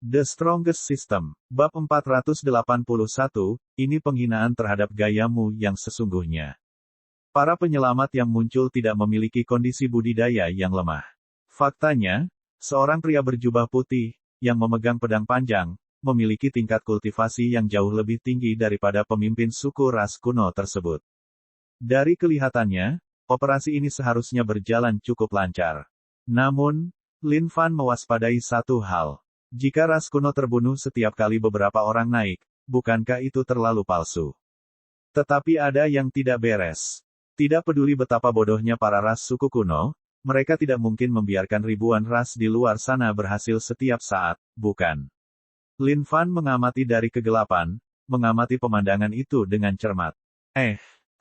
The Strongest System, bab 481, ini penghinaan terhadap gayamu yang sesungguhnya. Para penyelamat yang muncul tidak memiliki kondisi budidaya yang lemah. Faktanya, seorang pria berjubah putih, yang memegang pedang panjang, memiliki tingkat kultivasi yang jauh lebih tinggi daripada pemimpin suku ras kuno tersebut. Dari kelihatannya, operasi ini seharusnya berjalan cukup lancar. Namun, Lin Fan mewaspadai satu hal. Jika ras kuno terbunuh setiap kali beberapa orang naik, bukankah itu terlalu palsu? Tetapi ada yang tidak beres. Tidak peduli betapa bodohnya para ras suku kuno, mereka tidak mungkin membiarkan ribuan ras di luar sana berhasil setiap saat, bukan? Lin Fan mengamati dari kegelapan, mengamati pemandangan itu dengan cermat.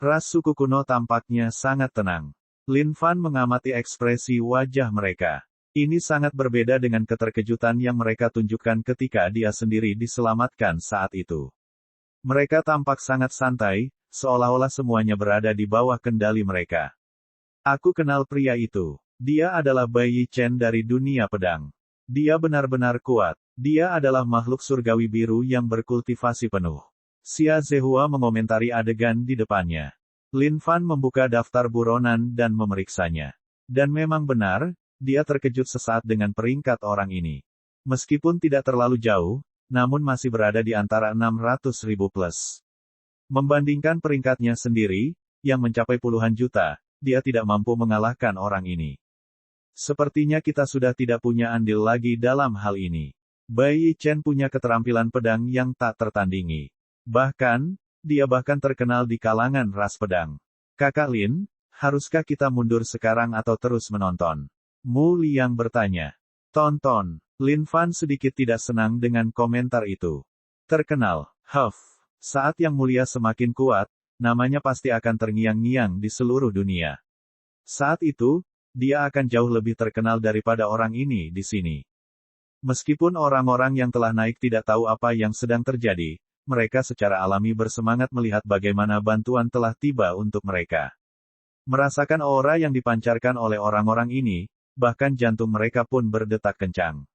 Ras suku kuno tampaknya sangat tenang. Lin Fan mengamati ekspresi wajah mereka. Ini sangat berbeda dengan keterkejutan yang mereka tunjukkan ketika dia sendiri diselamatkan saat itu. Mereka tampak sangat santai, seolah-olah semuanya berada di bawah kendali mereka. Aku kenal pria itu. Dia adalah Bai Yi Chen dari dunia pedang. Dia benar-benar kuat. Dia adalah makhluk surgawi biru yang berkultivasi penuh. Xia Zehua mengomentari adegan di depannya. Lin Fan membuka daftar buronan dan memeriksanya. Dan memang benar, dia terkejut sesaat dengan peringkat orang ini. Meskipun tidak terlalu jauh, namun masih berada di antara 600.000 plus. Membandingkan peringkatnya sendiri, yang mencapai puluhan juta, dia tidak mampu mengalahkan orang ini. Sepertinya kita sudah tidak punya andil lagi dalam hal ini. Bai Yi Chen punya keterampilan pedang yang tak tertandingi. Bahkan, dia bahkan terkenal di kalangan ras pedang. Kakak Lin, haruskah kita mundur sekarang atau terus menonton? Mu Liang bertanya. Tonton. Lin Fan sedikit tidak senang dengan komentar itu. Terkenal. Saat Yang Mulia semakin kuat, namanya pasti akan terngiang-ngiang di seluruh dunia. Saat itu, dia akan jauh lebih terkenal daripada orang ini di sini. Meskipun orang-orang yang telah naik tidak tahu apa yang sedang terjadi, mereka secara alami bersemangat melihat bagaimana bantuan telah tiba untuk mereka. Merasakan aura yang dipancarkan oleh orang-orang ini, bahkan jantung mereka pun berdetak kencang.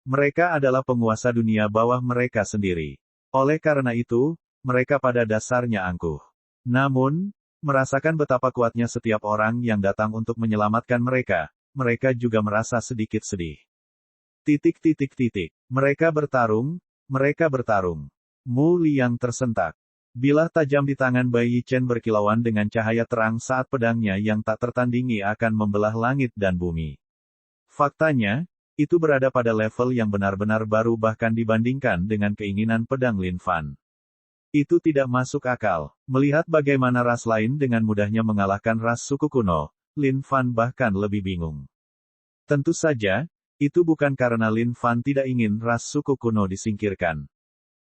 Mereka adalah penguasa dunia bawah mereka sendiri. Oleh karena itu, mereka pada dasarnya angkuh. Namun, merasakan betapa kuatnya setiap orang yang datang untuk menyelamatkan mereka, mereka juga merasa sedikit sedih. Mereka bertarung. Mu Liang tersentak. Bilah tajam di tangan Bai Yi Chen berkilauan dengan cahaya terang saat pedangnya yang tak tertandingi akan membelah langit dan bumi. Faktanya, itu berada pada level yang benar-benar baru bahkan dibandingkan dengan keinginan pedang Lin Fan. Itu tidak masuk akal. Melihat bagaimana ras lain dengan mudahnya mengalahkan ras suku kuno, Lin Fan bahkan lebih bingung. Tentu saja, itu bukan karena Lin Fan tidak ingin ras suku kuno disingkirkan.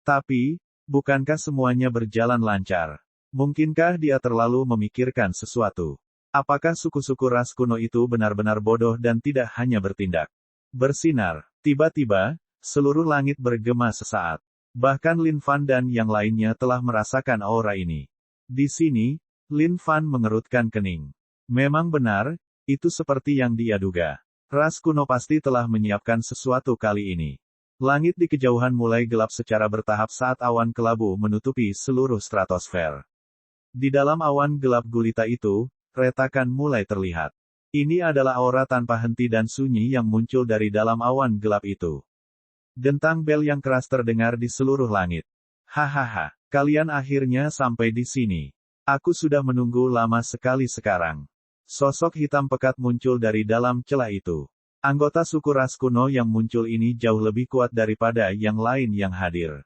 Tapi, bukankah semuanya berjalan lancar? Mungkinkah dia terlalu memikirkan sesuatu? Apakah suku-suku ras kuno itu benar-benar bodoh dan tidak hanya bertindak? Bersinar. Tiba-tiba, seluruh langit bergema sesaat. Bahkan Lin Fan dan yang lainnya telah merasakan aura ini. Di sini, Lin Fan mengerutkan kening. Memang benar, itu seperti yang dia duga. Ras kuno pasti telah menyiapkan sesuatu kali ini. Langit di kejauhan mulai gelap secara bertahap saat awan kelabu menutupi seluruh stratosfer. Di dalam awan gelap gulita itu, retakan mulai terlihat. Ini adalah aura tanpa henti dan sunyi yang muncul dari dalam awan gelap itu. Dentang bel yang keras terdengar di seluruh langit. Hahaha, kalian akhirnya sampai di sini. Aku sudah menunggu lama sekali sekarang. Sosok hitam pekat muncul dari dalam celah itu. Anggota suku ras kuno yang muncul ini jauh lebih kuat daripada yang lain yang hadir.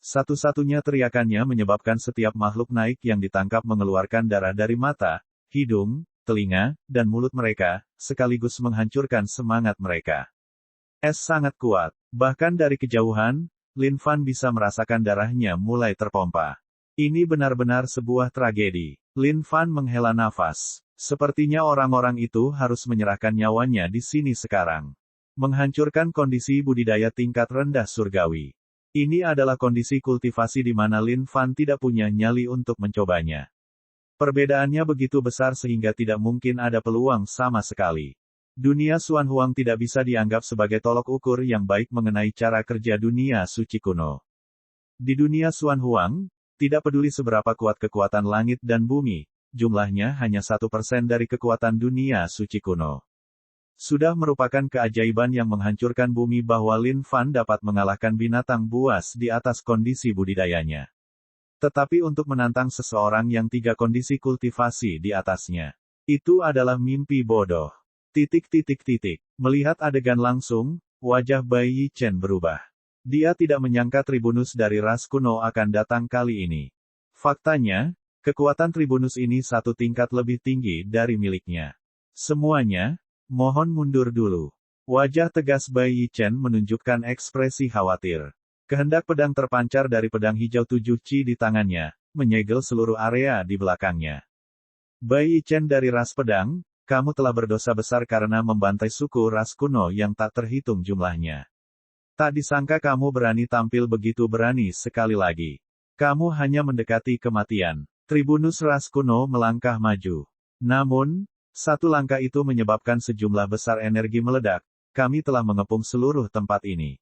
Satu-satunya teriakannya menyebabkan setiap makhluk naik yang ditangkap mengeluarkan darah dari mata, hidung, telinga, dan mulut mereka, sekaligus menghancurkan semangat mereka. Es sangat kuat. Bahkan dari kejauhan, Lin Fan bisa merasakan darahnya mulai terpompa. Ini benar-benar sebuah tragedi. Lin Fan menghela nafas. Sepertinya orang-orang itu harus menyerahkan nyawanya di sini sekarang. Menghancurkan kondisi budidaya tingkat rendah surgawi. Ini adalah kondisi kultivasi di mana Lin Fan tidak punya nyali untuk mencobanya. Perbedaannya begitu besar sehingga tidak mungkin ada peluang sama sekali. Dunia Xuan Huang tidak bisa dianggap sebagai tolok ukur yang baik mengenai cara kerja dunia suci kuno. Di dunia Xuan Huang, tidak peduli seberapa kuat kekuatan langit dan bumi, jumlahnya hanya 1% dari kekuatan dunia suci kuno. Sudah merupakan keajaiban yang menghancurkan bumi bahwa Lin Fan dapat mengalahkan binatang buas di atas kondisi budidayanya. Tetapi untuk menantang seseorang yang 3 kondisi kultivasi di atasnya, itu adalah mimpi bodoh. Melihat adegan langsung, wajah Bai Yichen berubah. Dia tidak menyangka tribunus dari ras kuno akan datang kali ini. Faktanya, kekuatan tribunus ini 1 tingkat lebih tinggi dari miliknya. Semuanya, mohon mundur dulu. Wajah tegas Bai Yichen menunjukkan ekspresi khawatir. Kehendak pedang terpancar dari pedang hijau 7 Qi di tangannya, menyegel seluruh area di belakangnya. Bai Yichen dari ras pedang, kamu telah berdosa besar karena membantai suku ras kuno yang tak terhitung jumlahnya. Tak disangka kamu berani tampil begitu berani sekali lagi. Kamu hanya mendekati kematian. Tribunus ras kuno melangkah maju. Namun, 1 langkah itu menyebabkan sejumlah besar energi meledak. Kami telah mengepung seluruh tempat ini.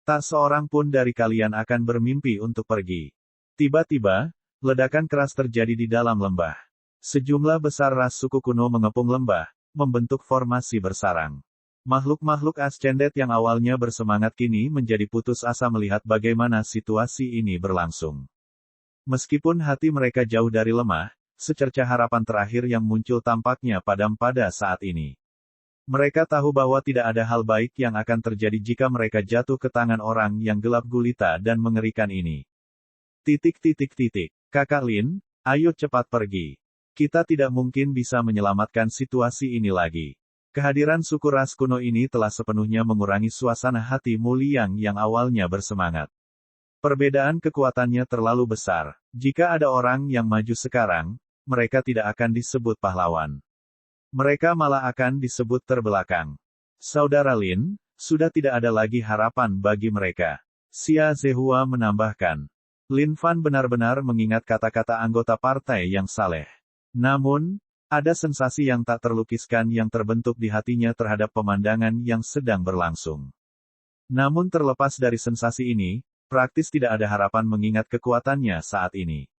Tak seorang pun dari kalian akan bermimpi untuk pergi. Tiba-tiba, ledakan keras terjadi di dalam lembah. Sejumlah besar ras suku kuno mengepung lembah, membentuk formasi bersarang. Makhluk-makhluk ascendet yang awalnya bersemangat kini menjadi putus asa melihat bagaimana situasi ini berlangsung. Meskipun hati mereka jauh dari lemah, secercah harapan terakhir yang muncul tampaknya padam pada saat ini. Mereka tahu bahwa tidak ada hal baik yang akan terjadi jika mereka jatuh ke tangan orang yang gelap gulita dan mengerikan ini. Kakak Lin, ayo cepat pergi. Kita tidak mungkin bisa menyelamatkan situasi ini lagi. Kehadiran suku ras kuno ini telah sepenuhnya mengurangi suasana hati Mu Liang yang awalnya bersemangat. Perbedaan kekuatannya terlalu besar. Jika ada orang yang maju sekarang, mereka tidak akan disebut pahlawan. Mereka malah akan disebut terbelakang. Saudara Lin, sudah tidak ada lagi harapan bagi mereka. Xia Zehua menambahkan. Lin Fan benar-benar mengingat kata-kata anggota partai yang saleh. Namun, ada sensasi yang tak terlukiskan yang terbentuk di hatinya terhadap pemandangan yang sedang berlangsung. Namun terlepas dari sensasi ini, praktis tidak ada harapan mengingat kekuatannya saat ini.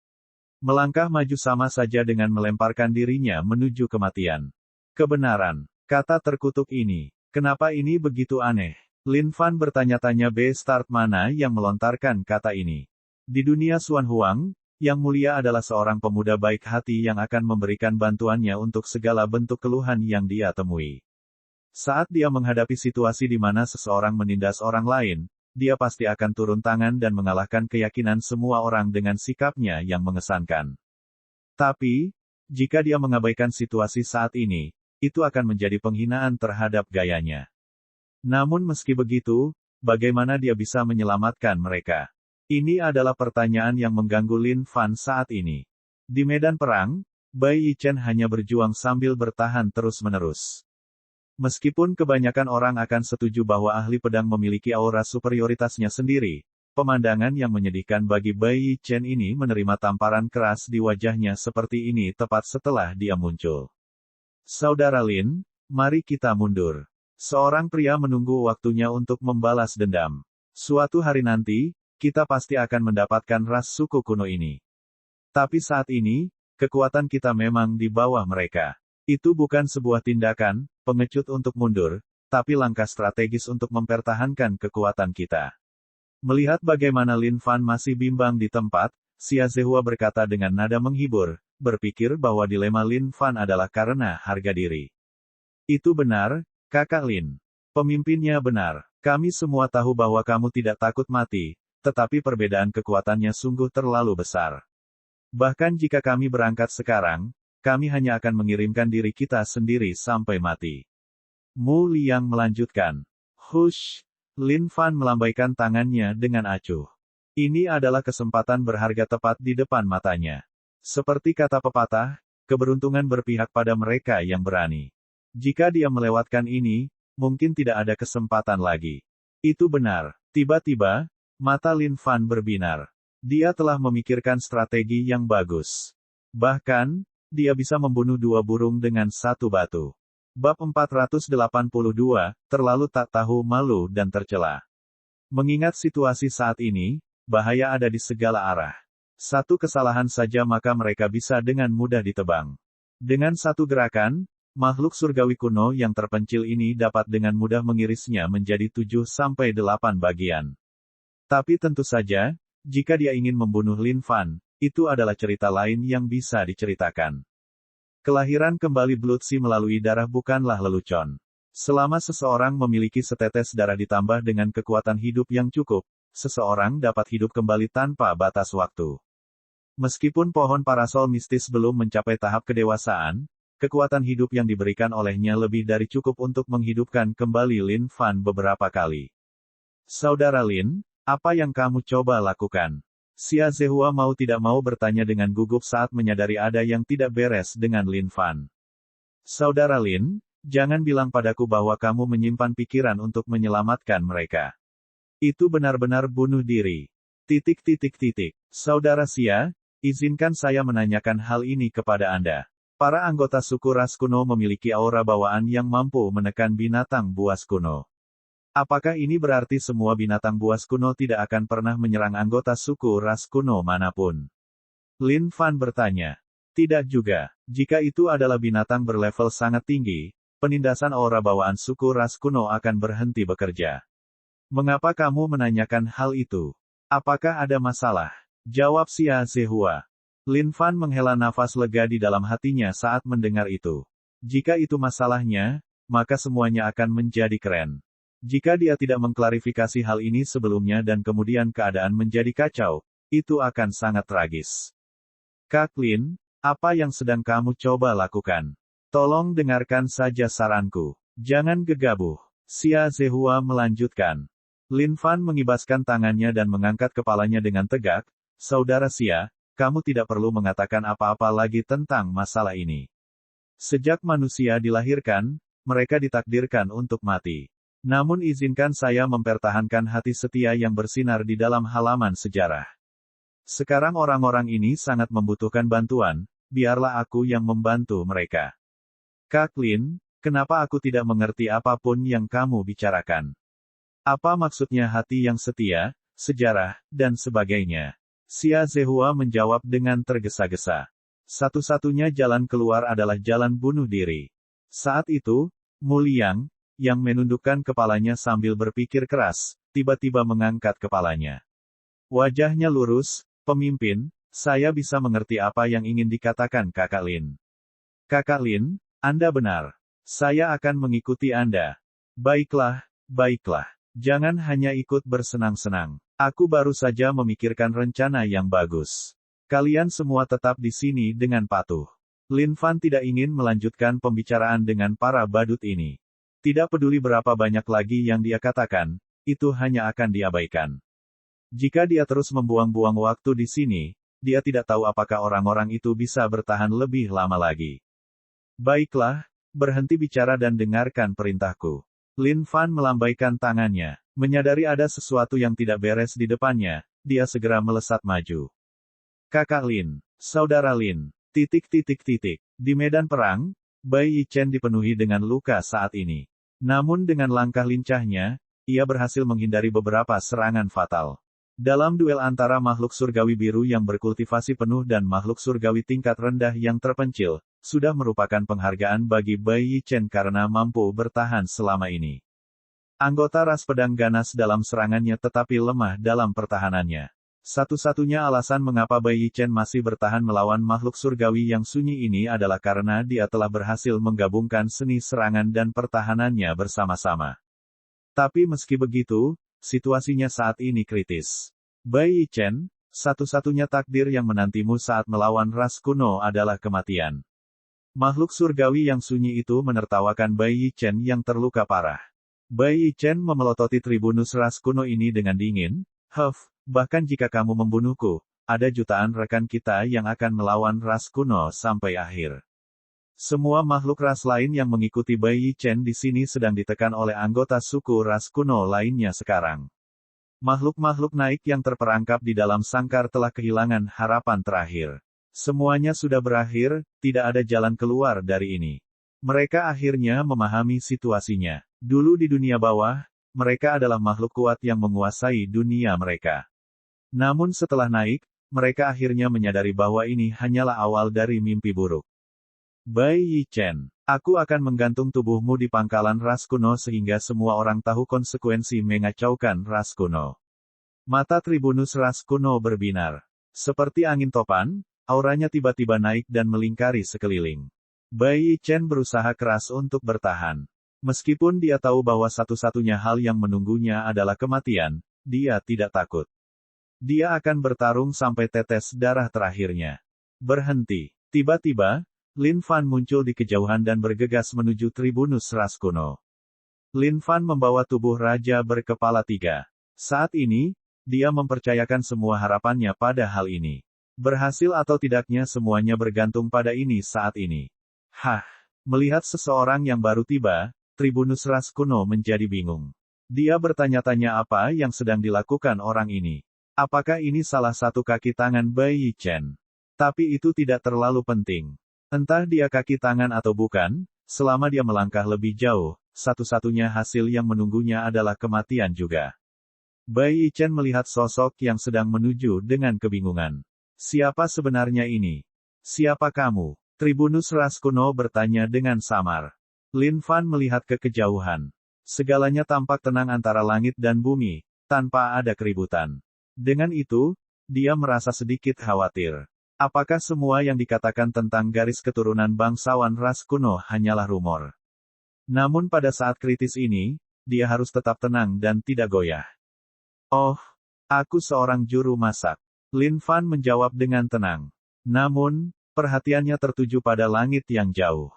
Melangkah maju sama saja dengan melemparkan dirinya menuju kematian. Kebenaran, kata terkutuk ini. Kenapa ini begitu aneh? Lin Fan bertanya-tanya Start mana yang melontarkan kata ini. Di dunia Xuan Huang, Yang Mulia adalah seorang pemuda baik hati yang akan memberikan bantuannya untuk segala bentuk keluhan yang dia temui. Saat dia menghadapi situasi di mana seseorang menindas orang lain, dia pasti akan turun tangan dan mengalahkan keyakinan semua orang dengan sikapnya yang mengesankan. Tapi, jika dia mengabaikan situasi saat ini, itu akan menjadi penghinaan terhadap gayanya. Namun meski begitu, bagaimana dia bisa menyelamatkan mereka? Ini adalah pertanyaan yang mengganggu Lin Fan saat ini. Di medan perang, Bai Yichen hanya berjuang sambil bertahan terus-menerus. Meskipun kebanyakan orang akan setuju bahwa ahli pedang memiliki aura superioritasnya sendiri, pemandangan yang menyedihkan bagi Bai Yichen ini menerima tamparan keras di wajahnya seperti ini tepat setelah dia muncul. Saudara Lin, mari kita mundur. Seorang pria menunggu waktunya untuk membalas dendam. Suatu hari nanti, kita pasti akan mendapatkan ras suku kuno ini. Tapi saat ini, kekuatan kita memang di bawah mereka. Itu bukan sebuah tindakan, pengecut untuk mundur, tapi langkah strategis untuk mempertahankan kekuatan kita. Melihat bagaimana Lin Fan masih bimbang di tempat, Xia Zehua berkata dengan nada menghibur, berpikir bahwa dilema Lin Fan adalah karena harga diri. Itu benar, Kakak Lin. Pemimpinnya benar. Kami semua tahu bahwa kamu tidak takut mati, tetapi perbedaan kekuatannya sungguh terlalu besar. Bahkan jika kami berangkat sekarang, kami hanya akan mengirimkan diri kita sendiri sampai mati. Mu Liang melanjutkan. Hush! Lin Fan melambaikan tangannya dengan acuh. Ini adalah kesempatan berharga tepat di depan matanya. Seperti kata pepatah, keberuntungan berpihak pada mereka yang berani. Jika dia melewatkan ini, mungkin tidak ada kesempatan lagi. Itu benar. Tiba-tiba, mata Lin Fan berbinar. Dia telah memikirkan strategi yang bagus. Bahkan, dia bisa membunuh 2 burung dengan 1 batu. Bab 482, terlalu tak tahu malu dan tercela. Mengingat situasi saat ini, bahaya ada di segala arah. Satu kesalahan saja maka mereka bisa dengan mudah ditebang. Dengan satu gerakan, makhluk surgawi kuno yang terpencil ini dapat dengan mudah mengirisnya menjadi 7-8 bagian. Tapi tentu saja, jika dia ingin membunuh Lin Fan, itu adalah cerita lain yang bisa diceritakan. Kelahiran kembali Blood Sea melalui darah bukanlah lelucon. Selama seseorang memiliki setetes darah ditambah dengan kekuatan hidup yang cukup, seseorang dapat hidup kembali tanpa batas waktu. Meskipun pohon parasol mistis belum mencapai tahap kedewasaan, kekuatan hidup yang diberikan olehnya lebih dari cukup untuk menghidupkan kembali Lin Fan beberapa kali. Saudara Lin, apa yang kamu coba lakukan? Xia Zehua mau tidak mau bertanya dengan gugup saat menyadari ada yang tidak beres dengan Lin Fan. Saudara Lin, jangan bilang padaku bahwa kamu menyimpan pikiran untuk menyelamatkan mereka. Itu benar-benar bunuh diri. Saudara Xia, izinkan saya menanyakan hal ini kepada Anda. Para anggota suku ras kuno memiliki aura bawaan yang mampu menekan binatang buas kuno. Apakah ini berarti semua binatang buas kuno tidak akan pernah menyerang anggota suku ras kuno manapun? Lin Fan bertanya. Tidak juga. Jika itu adalah binatang berlevel sangat tinggi, penindasan aura bawaan suku ras kuno akan berhenti bekerja. Mengapa kamu menanyakan hal itu? Apakah ada masalah? Jawab Xia Zehua. Lin Fan menghela nafas lega di dalam hatinya saat mendengar itu. Jika itu masalahnya, maka semuanya akan menjadi keren. Jika dia tidak mengklarifikasi hal ini sebelumnya dan kemudian keadaan menjadi kacau, itu akan sangat tragis. Kak Lin, apa yang sedang kamu coba lakukan? Tolong dengarkan saja saranku. Jangan gegabah. Xia Zehua melanjutkan. Lin Fan mengibaskan tangannya dan mengangkat kepalanya dengan tegak. Saudara Xia, kamu tidak perlu mengatakan apa-apa lagi tentang masalah ini. Sejak manusia dilahirkan, mereka ditakdirkan untuk mati. Namun izinkan saya mempertahankan hati setia yang bersinar di dalam halaman sejarah. Sekarang orang-orang ini sangat membutuhkan bantuan, biarlah aku yang membantu mereka. Kak Lin, kenapa aku tidak mengerti apapun yang kamu bicarakan? Apa maksudnya hati yang setia, sejarah, dan sebagainya? Xia Zehua menjawab dengan tergesa-gesa. Satu-satunya jalan keluar adalah jalan bunuh diri. Saat itu, Mu Liang, yang menundukkan kepalanya sambil berpikir keras, tiba-tiba mengangkat kepalanya. Wajahnya lurus, pemimpin, saya bisa mengerti apa yang ingin dikatakan Kakak Lin. Kakak Lin, Anda benar. Saya akan mengikuti Anda. Baiklah, baiklah. Jangan hanya ikut bersenang-senang. Aku baru saja memikirkan rencana yang bagus. Kalian semua tetap di sini dengan patuh. Lin Fan tidak ingin melanjutkan pembicaraan dengan para badut ini. Tidak peduli berapa banyak lagi yang dia katakan, itu hanya akan diabaikan. Jika dia terus membuang-buang waktu di sini, dia tidak tahu apakah orang-orang itu bisa bertahan lebih lama lagi. Baiklah, berhenti bicara dan dengarkan perintahku. Lin Fan melambaikan tangannya. Menyadari ada sesuatu yang tidak beres di depannya, dia segera melesat maju. Kakak Lin, Saudara Lin, Di medan perang, Bai Yichen dipenuhi dengan luka saat ini. Namun dengan langkah lincahnya, ia berhasil menghindari beberapa serangan fatal. Dalam duel antara makhluk surgawi biru yang berkultivasi penuh dan makhluk surgawi tingkat rendah yang terpencil, sudah merupakan penghargaan bagi Bai Yichen karena mampu bertahan selama ini. Anggota ras pedang ganas dalam serangannya tetapi lemah dalam pertahanannya. Satu-satunya alasan mengapa Bai Yichen masih bertahan melawan makhluk surgawi yang sunyi ini adalah karena dia telah berhasil menggabungkan seni serangan dan pertahanannya bersama-sama. Tapi meski begitu, situasinya saat ini kritis. Bai Yichen, satu-satunya takdir yang menantimu saat melawan ras kuno adalah kematian. Makhluk surgawi yang sunyi itu menertawakan Bai Yichen yang terluka parah. Bai Yichen memelototi tribunus ras kuno ini dengan dingin. Bahkan jika kamu membunuhku, ada jutaan rekan kita yang akan melawan ras kuno sampai akhir. Semua makhluk ras lain yang mengikuti Bai Yichen di sini sedang ditekan oleh anggota suku ras kuno lainnya sekarang. Makhluk-makhluk naik yang terperangkap di dalam sangkar telah kehilangan harapan terakhir. Semuanya sudah berakhir, tidak ada jalan keluar dari ini. Mereka akhirnya memahami situasinya. Dulu di dunia bawah, mereka adalah makhluk kuat yang menguasai dunia mereka. Namun setelah naik, mereka akhirnya menyadari bahwa ini hanyalah awal dari mimpi buruk. Bai Yi Chen, aku akan menggantung tubuhmu di pangkalan ras kuno sehingga semua orang tahu konsekuensi mengacaukan ras kuno. Mata Tribunus ras kuno berbinar. Seperti angin topan, auranya tiba-tiba naik dan melingkari sekeliling. Bai Yi Chen berusaha keras untuk bertahan. Meskipun dia tahu bahwa satu-satunya hal yang menunggunya adalah kematian, dia tidak takut. Dia akan bertarung sampai tetes darah terakhirnya. Berhenti. Tiba-tiba, Lin Fan muncul di kejauhan dan bergegas menuju Tribunus ras kuno. Lin Fan membawa tubuh Raja berkepala 3. Saat ini, dia mempercayakan semua harapannya pada hal ini. Berhasil atau tidaknya semuanya bergantung pada ini saat ini. Hah! Melihat seseorang yang baru tiba, Tribunus ras kuno menjadi bingung. Dia bertanya-tanya apa yang sedang dilakukan orang ini. Apakah ini salah satu kaki tangan Bai Yi Chen? Tapi itu tidak terlalu penting. Entah dia kaki tangan atau bukan, selama dia melangkah lebih jauh, satu-satunya hasil yang menunggunya adalah kematian juga. Bai Yi Chen melihat sosok yang sedang menuju dengan kebingungan. Siapa sebenarnya ini? Siapa kamu? Tribunus ras kuno bertanya dengan samar. Lin Fan melihat ke kejauhan. Segalanya tampak tenang antara langit dan bumi, tanpa ada keributan. Dengan itu, dia merasa sedikit khawatir. Apakah semua yang dikatakan tentang garis keturunan bangsawan ras kuno hanyalah rumor? Namun pada saat kritis ini, dia harus tetap tenang dan tidak goyah. Oh, aku seorang juru masak. Lin Fan menjawab dengan tenang. Namun, perhatiannya tertuju pada langit yang jauh.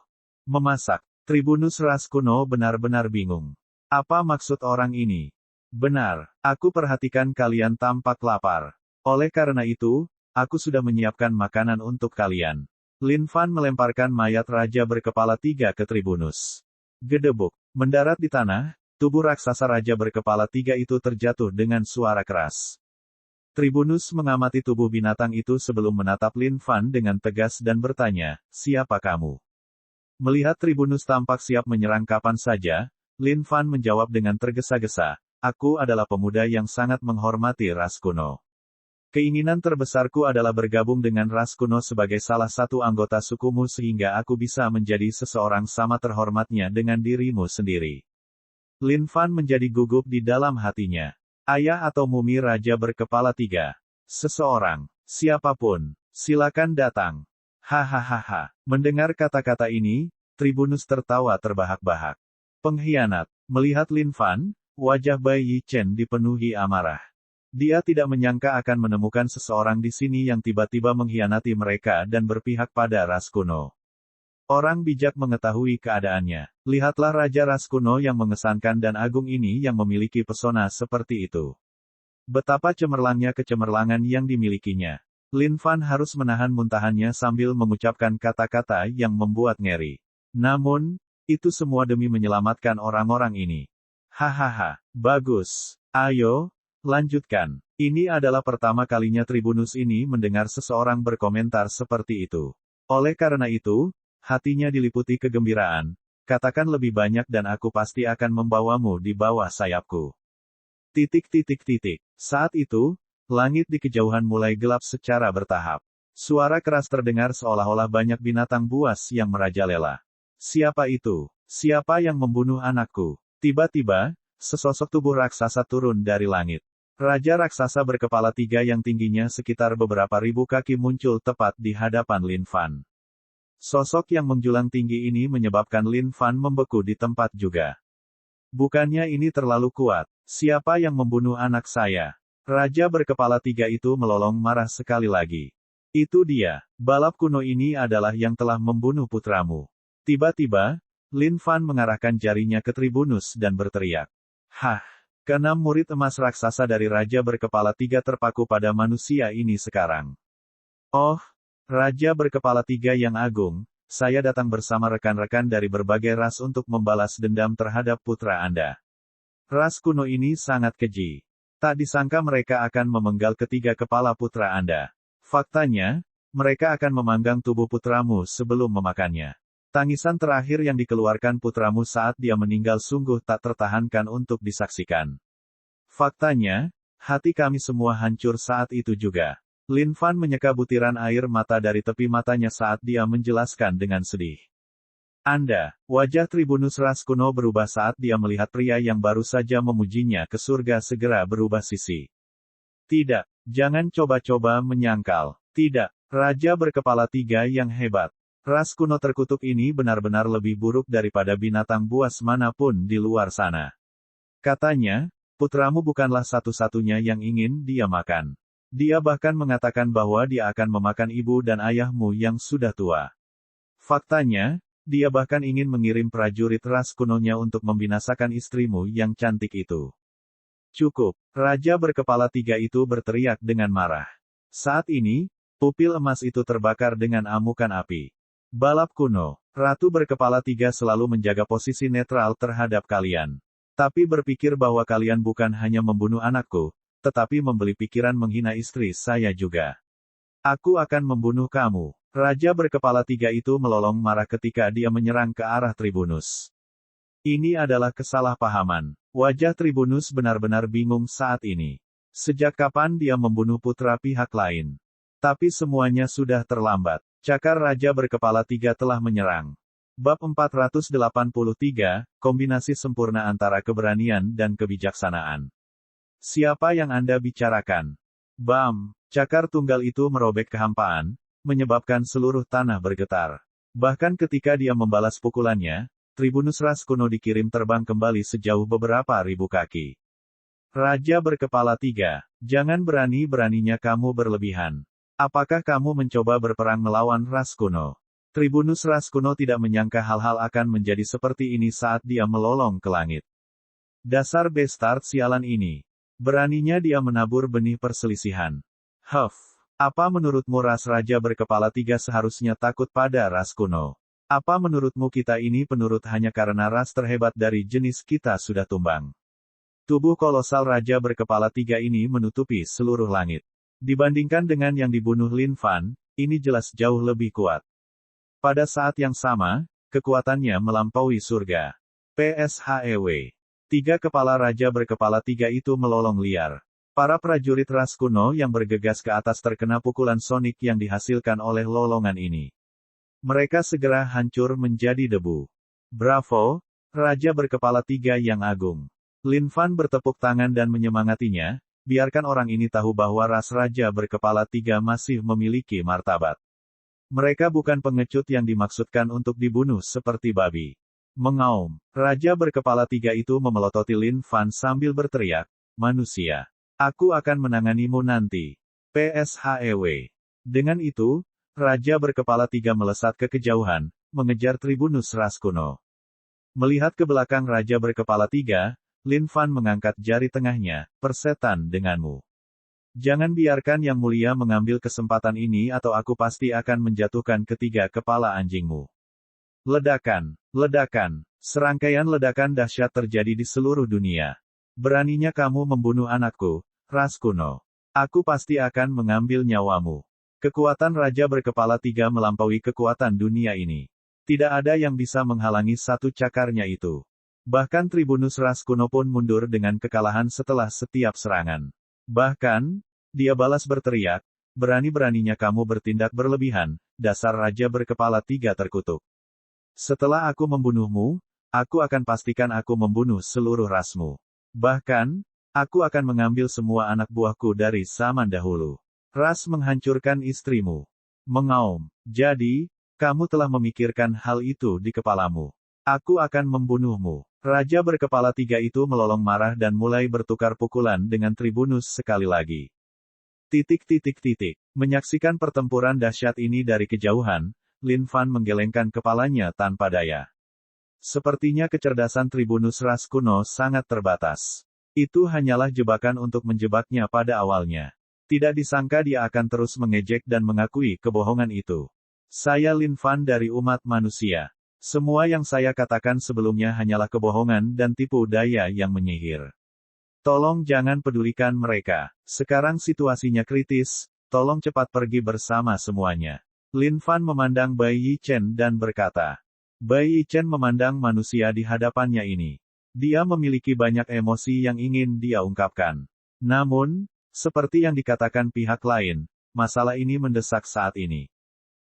Memasak. Tribunus ras kuno benar-benar bingung. Apa maksud orang ini? Benar, aku perhatikan kalian tampak lapar. Oleh karena itu, aku sudah menyiapkan makanan untuk kalian. Lin Fan melemparkan mayat Raja berkepala 3 ke Tribunus. Gedebuk. Mendarat di tanah, tubuh raksasa Raja berkepala 3 itu terjatuh dengan suara keras. Tribunus mengamati tubuh binatang itu sebelum menatap Lin Fan dengan tegas dan bertanya, siapa kamu? Melihat Tribunus tampak siap menyerang kapan saja, Lin Fan menjawab dengan tergesa-gesa, aku adalah pemuda yang sangat menghormati ras kuno. Keinginan terbesarku adalah bergabung dengan ras kuno sebagai salah satu anggota sukumu sehingga aku bisa menjadi seseorang sama terhormatnya dengan dirimu sendiri. Lin Fan menjadi gugup di dalam hatinya. Ayah atau mumi Raja berkepala 3. Seseorang, siapapun, silakan datang. Hahaha. Mendengar kata-kata ini, Tribunus tertawa terbahak-bahak. Pengkhianat. Melihat Lin Fan, wajah Bai Yi Chen dipenuhi amarah. Dia tidak menyangka akan menemukan seseorang di sini yang tiba-tiba mengkhianati mereka dan berpihak pada ras kuno. Orang bijak mengetahui keadaannya. Lihatlah Raja ras kuno yang mengesankan dan agung ini yang memiliki pesona seperti itu. Betapa cemerlangnya kecemerlangan yang dimilikinya. Lin Fan harus menahan muntahannya sambil mengucapkan kata-kata yang membuat ngeri. Namun, itu semua demi menyelamatkan orang-orang ini. Hahaha, bagus. Ayo, lanjutkan. Ini adalah pertama kalinya Tribunus ini mendengar seseorang berkomentar seperti itu. Oleh karena itu, hatinya diliputi kegembiraan. Katakan lebih banyak dan aku pasti akan membawamu di bawah sayapku. Saat itu, langit di kejauhan mulai gelap secara bertahap. Suara keras terdengar seolah-olah banyak binatang buas yang merajalela. Siapa itu? Siapa yang membunuh anakku? Tiba-tiba, sesosok tubuh raksasa turun dari langit. Raja raksasa berkepala 3 yang tingginya sekitar beberapa ribu kaki muncul tepat di hadapan Lin Fan. Sosok yang menjulang tinggi ini menyebabkan Lin Fan membeku di tempat juga. Bukannya ini terlalu kuat? Siapa yang membunuh anak saya? Raja berkepala 3 itu melolong marah sekali lagi. Itu dia. Balap kuno ini adalah yang telah membunuh putramu. Tiba-tiba, Lin Fan mengarahkan jarinya ke Tribunus dan berteriak. Hah! Keenam murid emas raksasa dari Raja berkepala 3 terpaku pada manusia ini sekarang. Oh! Raja berkepala 3 yang agung, saya datang bersama rekan-rekan dari berbagai ras untuk membalas dendam terhadap putra Anda. Ras kuno ini sangat keji. Tak disangka mereka akan memenggal ketiga kepala putra Anda. Faktanya, mereka akan memanggang tubuh putramu sebelum memakannya. Tangisan terakhir yang dikeluarkan putramu saat dia meninggal sungguh tak tertahankan untuk disaksikan. Faktanya, hati kami semua hancur saat itu juga. Lin Fan menyeka butiran air mata dari tepi matanya saat dia menjelaskan dengan sedih. Wajah Tribunus ras kuno berubah saat dia melihat pria yang baru saja memujinya ke surga segera berubah sisi. Tidak, jangan coba-coba menyangkal. Tidak, Raja berkepala 3 yang hebat. Ras kuno terkutuk ini benar-benar lebih buruk daripada binatang buas manapun di luar sana. Katanya, putramu bukanlah satu-satunya yang ingin dia makan. Dia bahkan mengatakan bahwa dia akan memakan ibu dan ayahmu yang sudah tua. Faktanya, dia bahkan ingin mengirim prajurit ras kunonya untuk membinasakan istrimu yang cantik itu. Cukup, Raja berkepala 3 itu berteriak dengan marah. Saat ini, pupil emas itu terbakar dengan amukan api. Balap kuno, Ratu berkepala 3 selalu menjaga posisi netral terhadap kalian. Tapi berpikir bahwa kalian bukan hanya membunuh anakku, tetapi membeli pikiran menghina istri saya juga. Aku akan membunuh kamu. Raja berkepala 3 itu melolong marah ketika dia menyerang ke arah Tribunus. Ini adalah kesalahpahaman. Wajah Tribunus benar-benar bingung saat ini. Sejak kapan dia membunuh putra pihak lain? Tapi semuanya sudah terlambat. Cakar Raja berkepala 3 telah menyerang. Bab 483, kombinasi sempurna antara keberanian dan kebijaksanaan. Siapa yang Anda bicarakan? Bam! Cakar tunggal itu merobek kehampaan, menyebabkan seluruh tanah bergetar. Bahkan ketika dia membalas pukulannya, Tribunus ras kuno dikirim terbang kembali sejauh beberapa ribu kaki. Raja berkepala 3, jangan berani-beraninya kamu berlebihan. Apakah kamu mencoba berperang melawan ras kuno? Tribunus ras kuno tidak menyangka hal-hal akan menjadi seperti ini saat dia melolong ke langit. Dasar bastard sialan ini. Beraninya dia menabur benih perselisihan. Apa menurutmu ras Raja berkepala 3 seharusnya takut pada ras kuno? Apa menurutmu kita ini penurut hanya karena ras terhebat dari jenis kita sudah tumbang? Tubuh kolosal Raja berkepala 3 ini menutupi seluruh langit. Dibandingkan dengan yang dibunuh Lin Fan, ini jelas jauh lebih kuat. Pada saat yang sama, kekuatannya melampaui surga. PSHEW. 3 kepala Raja berkepala 3 itu melolong liar. Para prajurit ras kuno yang bergegas ke atas terkena pukulan sonik yang dihasilkan oleh lolongan ini. Mereka segera hancur menjadi debu. Bravo, Raja berkepala 3 yang agung. Lin Fan bertepuk tangan dan menyemangatinya. Biarkan orang ini tahu bahwa ras Raja berkepala 3 masih memiliki martabat. Mereka bukan pengecut yang dimaksudkan untuk dibunuh seperti babi. Mengaum. Raja berkepala 3 itu memelototi Lin Fan sambil berteriak, manusia. Aku akan menanganimu nanti. PSHEW. Dengan itu, Raja berkepala 3 melesat ke kejauhan, mengejar Tribunus ras kuno. Melihat ke belakang Raja berkepala 3, Lin Fan mengangkat jari tengahnya, persetan denganmu. Jangan biarkan Yang Mulia mengambil kesempatan ini atau aku pasti akan menjatuhkan ketiga kepala anjingmu. Ledakan, ledakan, serangkaian ledakan dahsyat terjadi di seluruh dunia. Beraninya kamu membunuh anakku, ras kuno. Aku pasti akan mengambil nyawamu. Kekuatan Raja berkepala 3 melampaui kekuatan dunia ini. Tidak ada yang bisa menghalangi satu cakarnya itu. Bahkan Tribunus ras kuno pun mundur dengan kekalahan setelah setiap serangan. Bahkan, dia balas berteriak, berani-beraninya kamu bertindak berlebihan, dasar Raja berkepala 3 terkutuk. Setelah aku membunuhmu, aku akan pastikan aku membunuh seluruh rasmu. Bahkan, aku akan mengambil semua anak buahku dari zaman dahulu. Ras menghancurkan istrimu. Mengaum. Jadi, kamu telah memikirkan hal itu di kepalamu. Aku akan membunuhmu. Raja berkepala 3 itu melolong marah dan mulai bertukar pukulan dengan Tribunus sekali lagi. Menyaksikan pertempuran dahsyat ini dari kejauhan, Lin Fan menggelengkan kepalanya tanpa daya. Sepertinya kecerdasan Tribunus ras kuno sangat terbatas. Itu hanyalah jebakan untuk menjebaknya pada awalnya. Tidak disangka dia akan terus mengejek dan mengakui kebohongan itu. Saya Lin Fan dari umat manusia. Semua yang saya katakan sebelumnya hanyalah kebohongan dan tipu daya yang menyihir. Tolong jangan pedulikan mereka. Sekarang situasinya kritis, tolong cepat pergi bersama semuanya. Lin Fan memandang Bai Yi Chen dan berkata. Bai Chen memandang manusia di hadapannya ini. Dia memiliki banyak emosi yang ingin dia ungkapkan. Namun, seperti yang dikatakan pihak lain, masalah ini mendesak saat ini.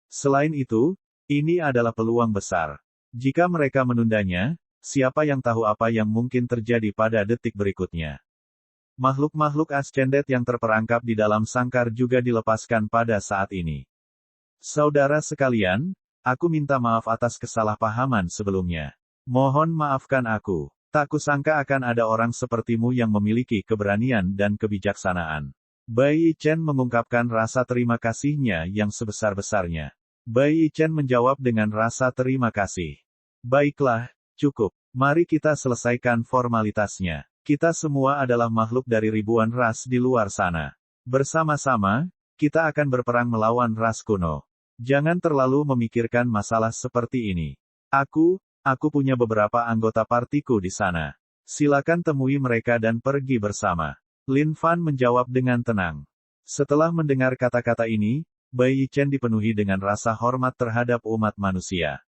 Selain itu, ini adalah peluang besar. Jika mereka menundanya, siapa yang tahu apa yang mungkin terjadi pada detik berikutnya. Makhluk-makhluk ascendet yang terperangkap di dalam sangkar juga dilepaskan pada saat ini. Saudara sekalian, aku minta maaf atas kesalahpahaman sebelumnya. Mohon maafkan aku. Tak kusangka akan ada orang sepertimu yang memiliki keberanian dan kebijaksanaan. Bai Chen mengungkapkan rasa terima kasihnya yang sebesar-besarnya. Bai Chen menjawab dengan rasa terima kasih. Baiklah, cukup. Mari kita selesaikan formalitasnya. Kita semua adalah makhluk dari ribuan ras di luar sana. Bersama-sama, kita akan berperang melawan ras kuno. Jangan terlalu memikirkan masalah seperti ini. Aku punya beberapa anggota partiku di sana. Silakan temui mereka dan pergi bersama. Lin Fan menjawab dengan tenang. Setelah mendengar kata-kata ini, Bai Chen dipenuhi dengan rasa hormat terhadap umat manusia.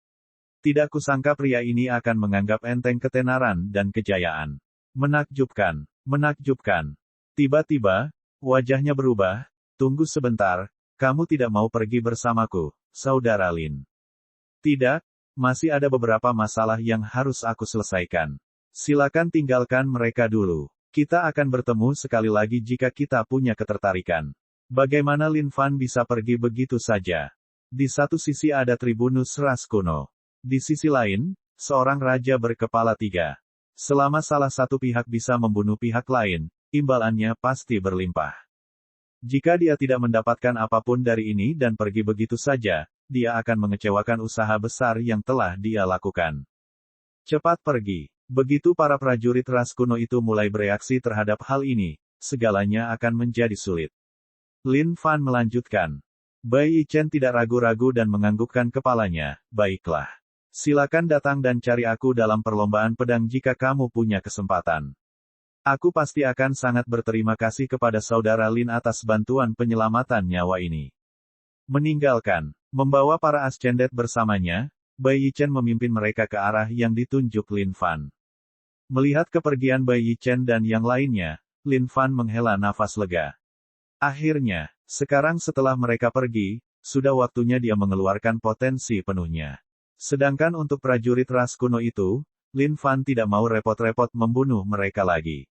Tidak kusangka pria ini akan menganggap enteng ketenaran dan kejayaan. Menakjubkan, menakjubkan. Tiba-tiba, wajahnya berubah. Tunggu sebentar, kamu tidak mau pergi bersamaku, Saudara Lin. Tidak, masih ada beberapa masalah yang harus aku selesaikan. Silakan tinggalkan mereka dulu. Kita akan bertemu sekali lagi jika kita punya ketertarikan. Bagaimana Lin Fan bisa pergi begitu saja? Di satu sisi ada Tribunus ras kuno. Di sisi lain, seorang raja berkepala 3. Selama salah satu pihak bisa membunuh pihak lain, imbalannya pasti berlimpah. Jika dia tidak mendapatkan apapun dari ini dan pergi begitu saja, dia akan mengecewakan usaha besar yang telah dia lakukan. Cepat pergi. Begitu para prajurit ras kuno itu mulai bereaksi terhadap hal ini, segalanya akan menjadi sulit. Lin Fan melanjutkan. Bai Chen tidak ragu-ragu dan menganggukkan kepalanya. Baiklah. Silakan datang dan cari aku dalam perlombaan pedang jika kamu punya kesempatan. Aku pasti akan sangat berterima kasih kepada Saudara Lin atas bantuan penyelamatan nyawa ini. Meninggalkan, membawa para ascendet bersamanya, Bai Chen memimpin mereka ke arah yang ditunjuk Lin Fan. Melihat kepergian Bai Chen dan yang lainnya, Lin Fan menghela nafas lega. Akhirnya, sekarang setelah mereka pergi, sudah waktunya dia mengeluarkan potensi penuhnya. Sedangkan untuk prajurit ras kuno itu, Lin Fan tidak mau repot-repot membunuh mereka lagi.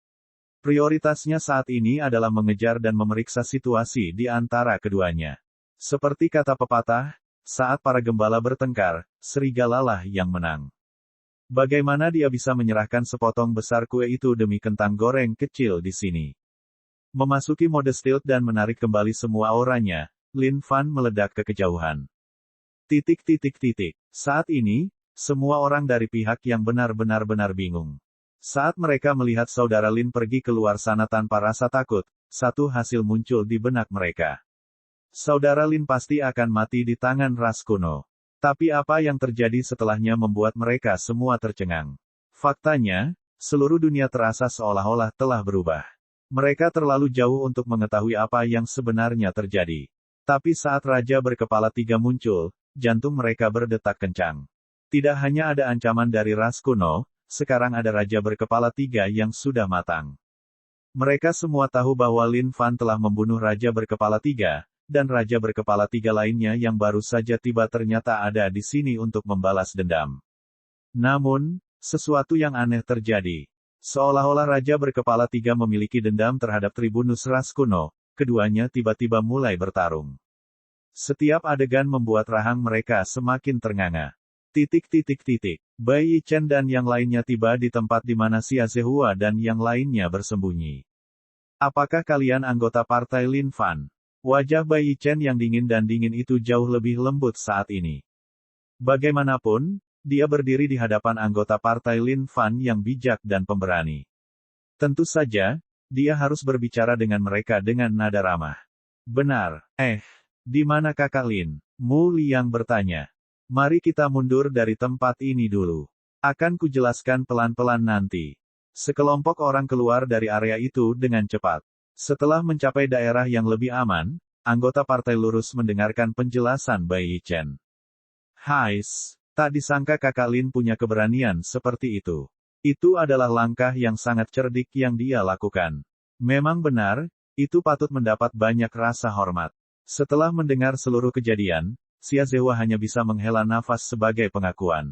Prioritasnya saat ini adalah mengejar dan memeriksa situasi di antara keduanya. Seperti kata pepatah, saat para gembala bertengkar, serigalalah yang menang. Bagaimana dia bisa menyerahkan sepotong besar kue itu demi kentang goreng kecil di sini? Memasuki mode stealth dan menarik kembali semua auranya, Lin Fan meledak ke kejauhan. Saat ini, semua orang dari pihak yang benar-benar bingung. Saat mereka melihat Saudara Lin pergi keluar sana tanpa rasa takut, satu hasil muncul di benak mereka. Saudara Lin pasti akan mati di tangan ras kuno. Tapi apa yang terjadi setelahnya membuat mereka semua tercengang. Faktanya, seluruh dunia terasa seolah-olah telah berubah. Mereka terlalu jauh untuk mengetahui apa yang sebenarnya terjadi. Tapi saat Raja berkepala 3 muncul, jantung mereka berdetak kencang. Tidak hanya ada ancaman dari ras kuno, sekarang ada Raja berkepala 3 yang sudah matang. Mereka semua tahu bahwa Lin Fan telah membunuh Raja berkepala 3, dan Raja berkepala 3 lainnya yang baru saja tiba ternyata ada di sini untuk membalas dendam. Namun, sesuatu yang aneh terjadi. Seolah-olah Raja berkepala 3 memiliki dendam terhadap Tribunus ras kuno, keduanya tiba-tiba mulai bertarung. Setiap adegan membuat rahang mereka semakin ternganga. Bai Chen dan yang lainnya tiba di tempat di mana Xia Zehua dan yang lainnya bersembunyi. Apakah kalian anggota partai Lin Fan? Wajah Bai Chen yang dingin dan dingin itu jauh lebih lembut saat ini. Bagaimanapun, dia berdiri di hadapan anggota partai Lin Fan yang bijak dan pemberani. Tentu saja, dia harus berbicara dengan mereka dengan nada ramah. Benar, di mana kakak Lin? Mu Liang bertanya. Mari kita mundur dari tempat ini dulu. Akan kujelaskan pelan-pelan nanti. Sekelompok orang keluar dari area itu dengan cepat. Setelah mencapai daerah yang lebih aman, anggota partai lurus mendengarkan penjelasan Bai Chen. Hais, Tak disangka kakak Lin punya keberanian seperti itu. Itu adalah langkah yang sangat cerdik yang dia lakukan. Memang benar, itu patut mendapat banyak rasa hormat. Setelah mendengar seluruh kejadian, Xia Zehua hanya bisa menghela nafas sebagai pengakuan.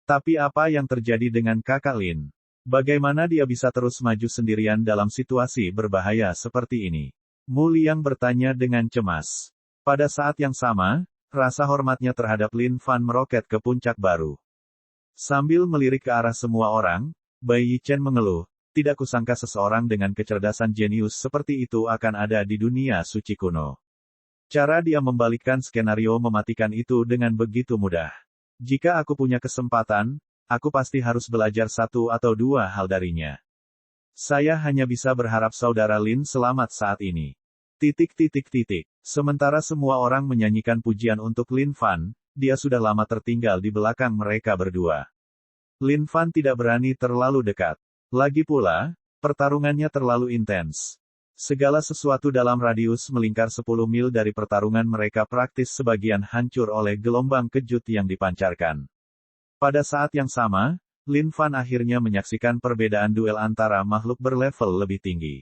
Tapi apa yang terjadi dengan kakak Lin? Bagaimana dia bisa terus maju sendirian dalam situasi berbahaya seperti ini? Mu Liang bertanya dengan cemas. Pada saat yang sama, rasa hormatnya terhadap Lin Fan meroket ke puncak baru. Sambil melirik ke arah semua orang, Bai Yichen mengeluh, tidak kusangka seseorang dengan kecerdasan jenius seperti itu akan ada di dunia suci kuno. Cara dia membalikkan skenario mematikan itu dengan begitu mudah. Jika aku punya kesempatan, aku pasti harus belajar satu atau dua hal darinya. Saya hanya bisa berharap saudara Lin selamat saat ini. Sementara semua orang menyanyikan pujian untuk Lin Fan, dia sudah lama tertinggal di belakang mereka berdua. Lin Fan tidak berani terlalu dekat. Lagi pula, pertarungannya terlalu intens. Segala sesuatu dalam radius melingkar 10 mil dari pertarungan mereka praktis sebagian hancur oleh gelombang kejut yang dipancarkan. Pada saat yang sama, Lin Fan akhirnya menyaksikan perbedaan duel antara makhluk berlevel lebih tinggi.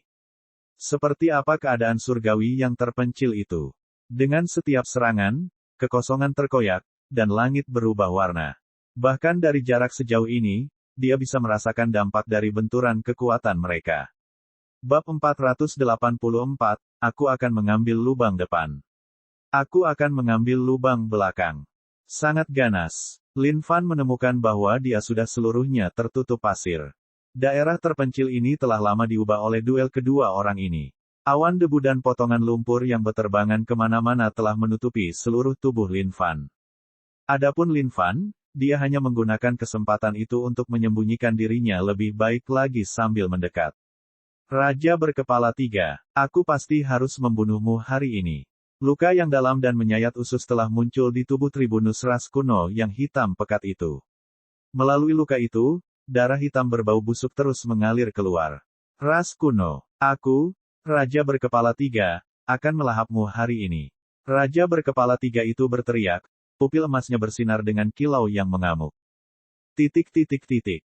Seperti apa keadaan surgawi yang terpencil itu? Dengan setiap serangan, kekosongan terkoyak, dan langit berubah warna. Bahkan dari jarak sejauh ini, dia bisa merasakan dampak dari benturan kekuatan mereka. Bab 484, aku akan mengambil lubang depan. Aku akan mengambil lubang belakang. Sangat ganas, Lin Fan menemukan bahwa dia sudah seluruhnya tertutup pasir. Daerah terpencil ini telah lama diubah oleh duel kedua orang ini. Awan debu dan potongan lumpur yang berterbangan kemana-mana telah menutupi seluruh tubuh Lin Fan. Adapun Lin Fan, dia hanya menggunakan kesempatan itu untuk menyembunyikan dirinya lebih baik lagi sambil mendekat. Raja berkepala 3, aku pasti harus membunuhmu hari ini. Luka yang dalam dan menyayat usus telah muncul di tubuh Tribunus ras kuno yang hitam pekat itu. Melalui luka itu, darah hitam berbau busuk terus mengalir keluar. Ras kuno, aku, Raja berkepala 3, akan melahapmu hari ini. Raja berkepala 3 itu berteriak, pupil emasnya bersinar dengan kilau yang mengamuk.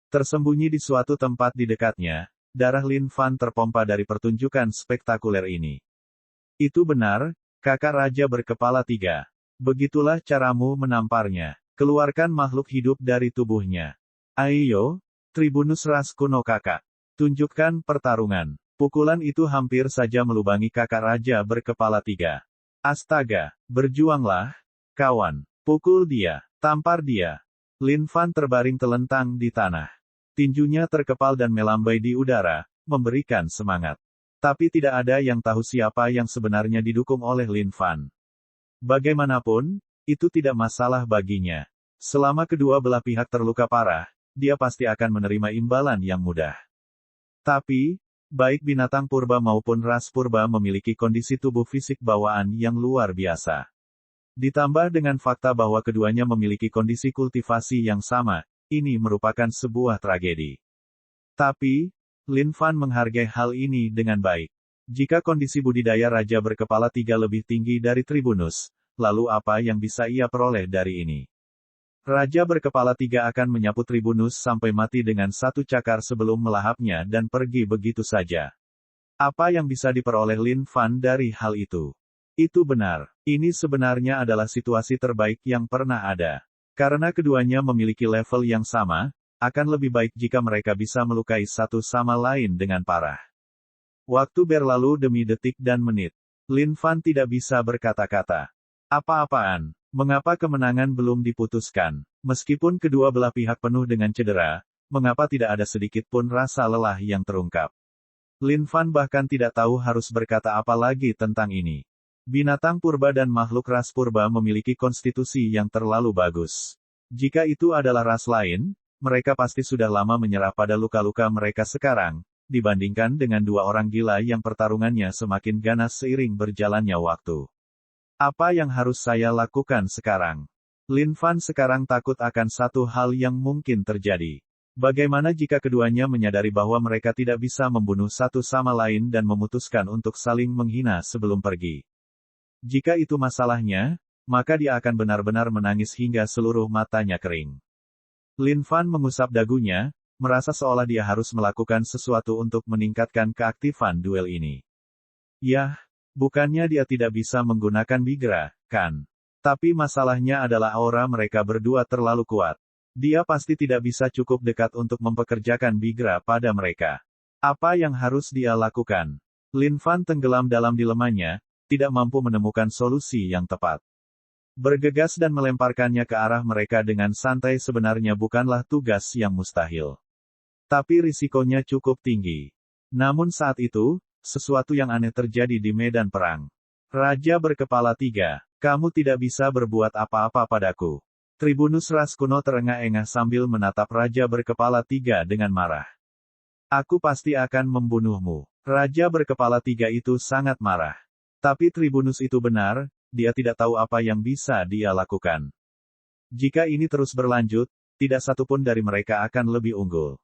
Tersembunyi di suatu tempat di dekatnya, darah Lin Fan terpompa dari pertunjukan spektakuler ini. Itu benar, kakak Raja berkepala 3. Begitulah caramu menamparnya. Keluarkan makhluk hidup dari tubuhnya. Ayo, Tribunus ras kuno kakak. Tunjukkan pertarungan. Pukulan itu hampir saja melubangi kakak Raja berkepala 3. Astaga, berjuanglah, kawan. Pukul dia, tampar dia. Lin Fan terbaring telentang di tanah. Tinjunya terkepal dan melambai di udara, memberikan semangat. Tapi tidak ada yang tahu siapa yang sebenarnya didukung oleh Lin Fan. Bagaimanapun, itu tidak masalah baginya. Selama kedua belah pihak terluka parah, dia pasti akan menerima imbalan yang mudah. Tapi, baik binatang purba maupun ras purba memiliki kondisi tubuh fisik bawaan yang luar biasa. Ditambah dengan fakta bahwa keduanya memiliki kondisi kultivasi yang sama, ini merupakan sebuah tragedi. Tapi, Lin Fan menghargai hal ini dengan baik. Jika kondisi budidaya Raja berkepala 3 lebih tinggi dari Tribunus, lalu apa yang bisa ia peroleh dari ini? Raja berkepala 3 akan menyapu Tribunus sampai mati dengan satu cakar sebelum melahapnya dan pergi begitu saja. Apa yang bisa diperoleh Lin Fan dari hal itu? Itu benar. Ini sebenarnya adalah situasi terbaik yang pernah ada. Karena keduanya memiliki level yang sama, akan lebih baik jika mereka bisa melukai satu sama lain dengan parah. Waktu berlalu demi detik dan menit. Lin Fan tidak bisa berkata-kata. Apa-apaan? Mengapa kemenangan belum diputuskan? Meskipun kedua belah pihak penuh dengan cedera, mengapa tidak ada sedikit pun rasa lelah yang terungkap? Lin Fan bahkan tidak tahu harus berkata apa lagi tentang ini. Binatang purba dan makhluk ras purba memiliki konstitusi yang terlalu bagus. Jika itu adalah ras lain, mereka pasti sudah lama menyerah pada luka-luka mereka sekarang, dibandingkan dengan dua orang gila yang pertarungannya semakin ganas seiring berjalannya waktu. Apa yang harus saya lakukan sekarang? Lin Fan sekarang takut akan satu hal yang mungkin terjadi. Bagaimana jika keduanya menyadari bahwa mereka tidak bisa membunuh satu sama lain dan memutuskan untuk saling menghina sebelum pergi? Jika itu masalahnya, maka dia akan benar-benar menangis hingga seluruh matanya kering. Lin Fan mengusap dagunya, merasa seolah dia harus melakukan sesuatu untuk meningkatkan keaktifan duel ini. Yah, bukannya dia tidak bisa menggunakan Bigra, kan? Tapi masalahnya adalah aura mereka berdua terlalu kuat. Dia pasti tidak bisa cukup dekat untuk mempekerjakan Bigra pada mereka. Apa yang harus dia lakukan? Lin Fan tenggelam dalam dilemanya, tidak mampu menemukan solusi yang tepat. Bergegas dan melemparkannya ke arah mereka dengan santai sebenarnya bukanlah tugas yang mustahil. Tapi risikonya cukup tinggi. Namun saat itu, sesuatu yang aneh terjadi di medan perang. Raja berkepala 3, kamu tidak bisa berbuat apa-apa padaku. Tribunus ras kuno terengah-engah sambil menatap Raja berkepala 3 dengan marah. Aku pasti akan membunuhmu. Raja berkepala 3 itu sangat marah. Tapi Tribunus itu benar, dia tidak tahu apa yang bisa dia lakukan. Jika ini terus berlanjut, tidak satupun dari mereka akan lebih unggul.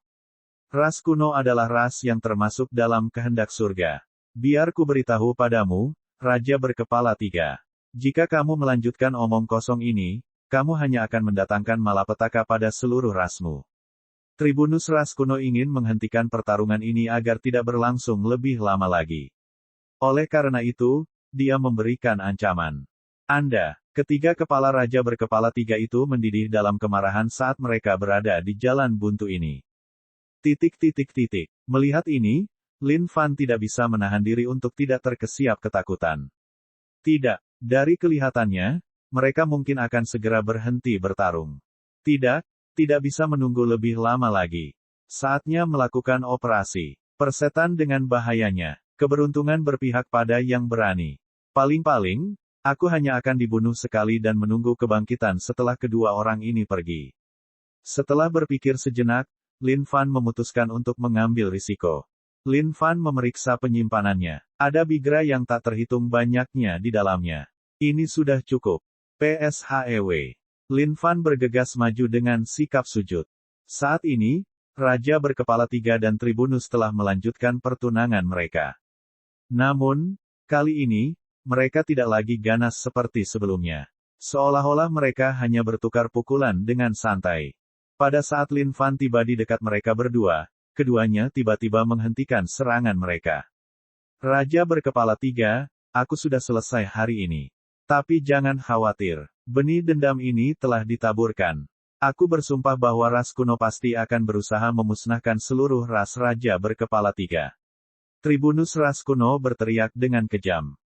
Ras kuno adalah ras yang termasuk dalam kehendak surga. Biar ku beritahu padamu, Raja berkepala 3. Jika kamu melanjutkan omong kosong ini, kamu hanya akan mendatangkan malapetaka pada seluruh rasmu. Tribunus ras kuno ingin menghentikan pertarungan ini agar tidak berlangsung lebih lama lagi. Oleh karena itu, dia memberikan ancaman. Ketiga kepala raja berkepala 3 itu mendidih dalam kemarahan saat mereka berada di jalan buntu ini. Melihat ini, Lin Fan tidak bisa menahan diri untuk tidak terkesiap ketakutan. Tidak, dari kelihatannya, mereka mungkin akan segera berhenti bertarung. Tidak bisa menunggu lebih lama lagi. Saatnya melakukan operasi. Persetan dengan bahayanya. Keberuntungan berpihak pada yang berani. Paling-paling, aku hanya akan dibunuh sekali dan menunggu kebangkitan setelah kedua orang ini pergi. Setelah berpikir sejenak, Lin Fan memutuskan untuk mengambil risiko. Lin Fan memeriksa penyimpanannya. Ada Bigra yang tak terhitung banyaknya di dalamnya. Ini sudah cukup. PSHEW. Lin Fan bergegas maju dengan sikap sujud. Saat ini, Raja berkepala 3 dan Tribunus telah melanjutkan pertunangan mereka. Namun, kali ini, mereka tidak lagi ganas seperti sebelumnya. Seolah-olah mereka hanya bertukar pukulan dengan santai. Pada saat Lin Fan tiba di dekat mereka berdua, keduanya tiba-tiba menghentikan serangan mereka. Raja berkepala 3, aku sudah selesai hari ini. Tapi jangan khawatir, benih dendam ini telah ditaburkan. Aku bersumpah bahwa ras kuno pasti akan berusaha memusnahkan seluruh ras raja berkepala 3. Tribunus ras kuno berteriak dengan kejam.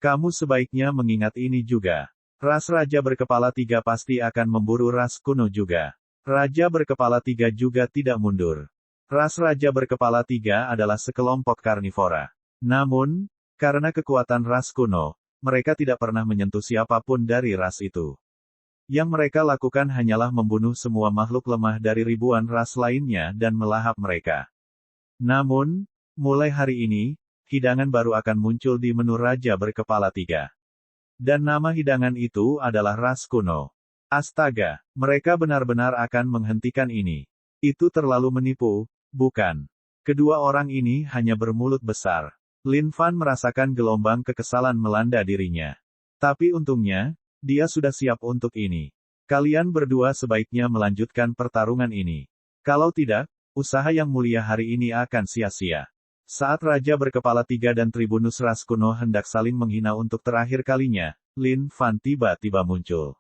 Kamu sebaiknya mengingat ini juga. Ras raja berkepala 3 pasti akan memburu ras kuno juga. Raja berkepala 3 juga tidak mundur. Ras raja berkepala 3 adalah sekelompok karnivora. Namun, karena kekuatan ras kuno, mereka tidak pernah menyentuh siapapun dari ras itu. Yang mereka lakukan hanyalah membunuh semua makhluk lemah dari ribuan ras lainnya dan melahap mereka. Namun, mulai hari ini, hidangan baru akan muncul di menu Raja berkepala 3. Dan nama hidangan itu adalah ras kuno. Astaga, mereka benar-benar akan menghentikan ini. Itu terlalu menipu, bukan? Kedua orang ini hanya bermulut besar. Lin Fan merasakan gelombang kekesalan melanda dirinya. Tapi untungnya, dia sudah siap untuk ini. Kalian berdua sebaiknya melanjutkan pertarungan ini. Kalau tidak, usaha yang mulia hari ini akan sia-sia. Saat Raja berkepala 3 dan Tribunus ras kuno hendak saling menghina untuk terakhir kalinya, Lin Fan tiba-tiba muncul.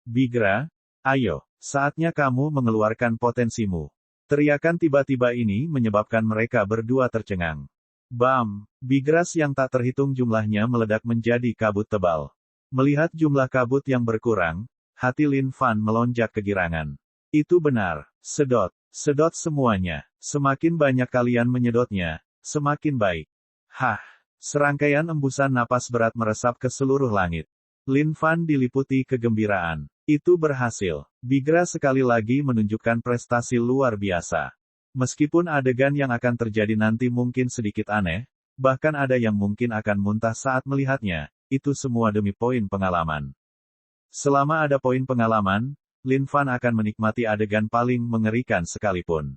Bigra, ayo, saatnya kamu mengeluarkan potensimu. Teriakan tiba-tiba ini menyebabkan mereka berdua tercengang. Bam! Bigras yang tak terhitung jumlahnya meledak menjadi kabut tebal. Melihat jumlah kabut yang berkurang, hati Lin Fan melonjak kegirangan. Itu benar. Sedot semuanya. Semakin banyak kalian menyedotnya, semakin baik. Serangkaian embusan napas berat meresap ke seluruh langit. Lin Fan diliputi kegembiraan. Itu berhasil. Bigra sekali lagi menunjukkan prestasi luar biasa. Meskipun adegan yang akan terjadi nanti mungkin sedikit aneh, bahkan ada yang mungkin akan muntah saat melihatnya, itu semua demi poin pengalaman. Selama ada poin pengalaman, Lin Fan akan menikmati adegan paling mengerikan sekalipun.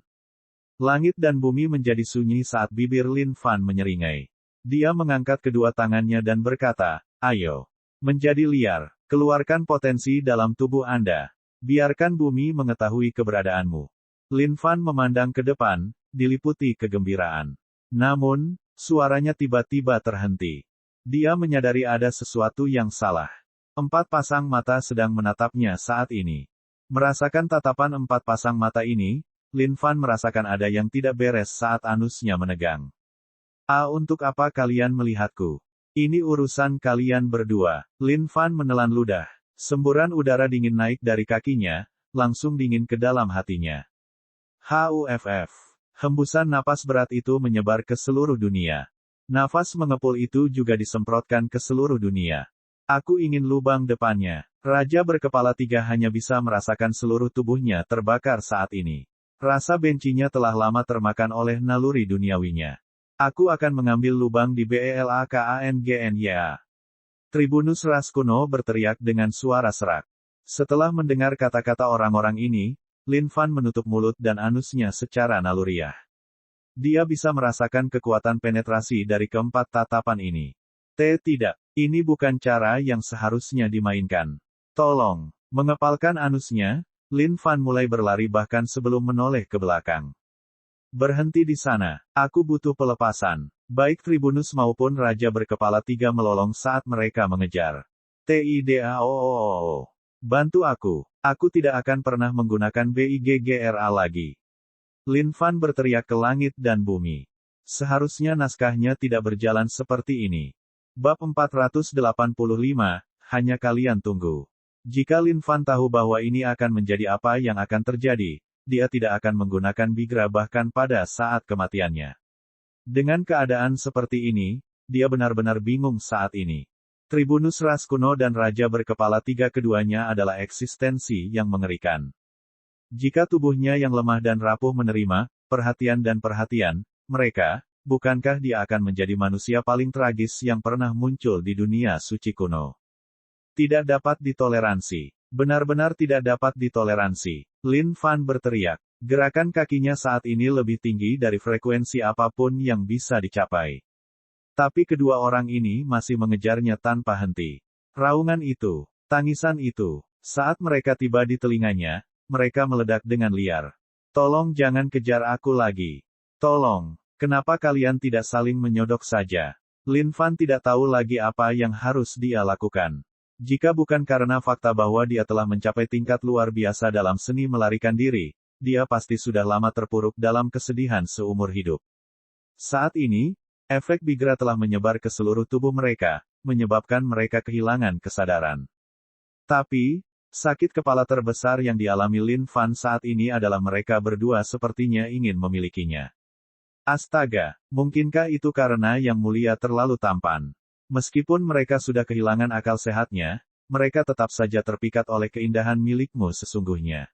Langit dan bumi menjadi sunyi saat bibir Lin Fan menyeringai. Dia mengangkat kedua tangannya dan berkata, ayo. Menjadi liar. Keluarkan potensi dalam tubuh Anda. Biarkan bumi mengetahui keberadaanmu. Lin Fan memandang ke depan, diliputi kegembiraan. Namun, suaranya tiba-tiba terhenti. Dia menyadari ada sesuatu yang salah. 4 pasang mata sedang menatapnya saat ini. Merasakan tatapan 4 pasang mata ini, Lin Fan merasakan ada yang tidak beres saat anusnya menegang. Untuk apa kalian melihatku? Ini urusan kalian berdua. Lin Fan menelan ludah. Semburan udara dingin naik dari kakinya, langsung dingin ke dalam hatinya. Huff. Hembusan napas berat itu menyebar ke seluruh dunia. Nafas mengepul itu juga disemprotkan ke seluruh dunia. Aku ingin lubang depannya. Raja berkepala 3 hanya bisa merasakan seluruh tubuhnya terbakar saat ini. Rasa bencinya telah lama termakan oleh naluri duniawinya. Aku akan mengambil lubang di Belakangnya. Tribunus ras kuno berteriak dengan suara serak. Setelah mendengar kata-kata orang-orang ini, Lin Fan menutup mulut dan anusnya secara naluriah. Dia bisa merasakan kekuatan penetrasi dari keempat tatapan ini. Tidak, ini bukan cara yang seharusnya dimainkan. Tolong. Mengepalkan anusnya, Lin Fan mulai berlari bahkan sebelum menoleh ke belakang. Berhenti di sana, aku butuh pelepasan. Baik Tribunus maupun Raja berkepala 3 melolong saat mereka mengejar. Tidao. Bantu aku tidak akan pernah menggunakan BIGGRA lagi. Lin Fan berteriak ke langit dan bumi. Seharusnya naskahnya tidak berjalan seperti ini. Bab 485, hanya kalian tunggu. Jika Lin Fan tahu bahwa ini akan menjadi apa yang akan terjadi, dia tidak akan menggunakan Bigra bahkan pada saat kematiannya. Dengan keadaan seperti ini, dia benar-benar bingung saat ini. Tribunus ras kuno dan Raja berkepala 3 keduanya adalah eksistensi yang mengerikan. Jika tubuhnya yang lemah dan rapuh menerima perhatian, mereka, bukankah dia akan menjadi manusia paling tragis yang pernah muncul di dunia suci kuno? Tidak dapat ditoleransi. Benar-benar tidak dapat ditoleransi. Lin Fan berteriak. Gerakan kakinya saat ini lebih tinggi dari frekuensi apapun yang bisa dicapai. Tapi kedua orang ini masih mengejarnya tanpa henti. Raungan itu, tangisan itu, saat mereka tiba di telinganya, mereka meledak dengan liar. Tolong jangan kejar aku lagi. Tolong, kenapa kalian tidak saling menyodok saja? Lin Fan tidak tahu lagi apa yang harus dia lakukan. Jika bukan karena fakta bahwa dia telah mencapai tingkat luar biasa dalam seni melarikan diri, dia pasti sudah lama terpuruk dalam kesedihan seumur hidup. Saat ini, efek Bigra telah menyebar ke seluruh tubuh mereka, menyebabkan mereka kehilangan kesadaran. Tapi, sakit kepala terbesar yang dialami Lin Fan saat ini adalah mereka berdua sepertinya ingin memilikinya. Astaga, mungkinkah itu karena Yang Mulia terlalu tampan? Meskipun mereka sudah kehilangan akal sehatnya, mereka tetap saja terpikat oleh keindahan milikmu sesungguhnya.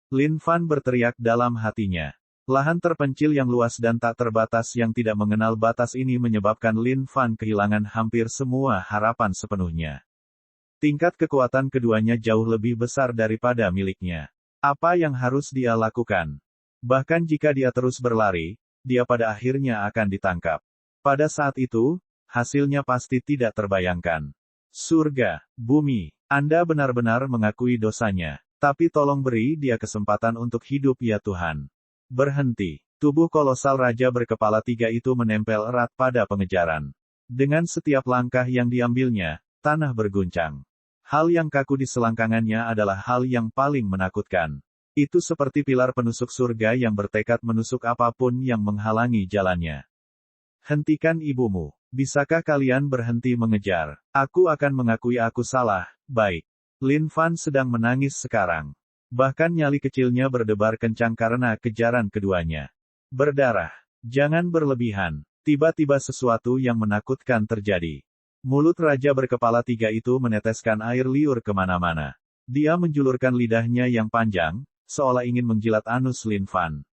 Lin Fan berteriak dalam hatinya. Lahan terpencil yang luas dan tak terbatas yang tidak mengenal batas ini menyebabkan Lin Fan kehilangan hampir semua harapan sepenuhnya. Tingkat kekuatan keduanya jauh lebih besar daripada miliknya. Apa yang harus dia lakukan? Bahkan jika dia terus berlari, dia pada akhirnya akan ditangkap. Pada saat itu, hasilnya pasti tidak terbayangkan. Surga, bumi, Anda benar-benar mengakui dosanya. Tapi tolong beri dia kesempatan untuk hidup ya Tuhan. Berhenti. Tubuh kolosal Raja berkepala 3 itu menempel erat pada pengejaran. Dengan setiap langkah yang diambilnya, tanah berguncang. Hal yang kaku di selangkangannya adalah hal yang paling menakutkan. Itu seperti pilar penusuk surga yang bertekad menusuk apapun yang menghalangi jalannya. Hentikan ibumu. Bisakah kalian berhenti mengejar? Aku akan mengakui aku salah, baik. Lin Fan sedang menangis sekarang. Bahkan nyali kecilnya berdebar kencang karena kejaran keduanya. Berdarah. Jangan berlebihan. Tiba-tiba sesuatu yang menakutkan terjadi. Mulut Raja berkepala 3 itu meneteskan air liur kemana-mana. Dia menjulurkan lidahnya yang panjang, seolah ingin menjilat anus Lin Fan.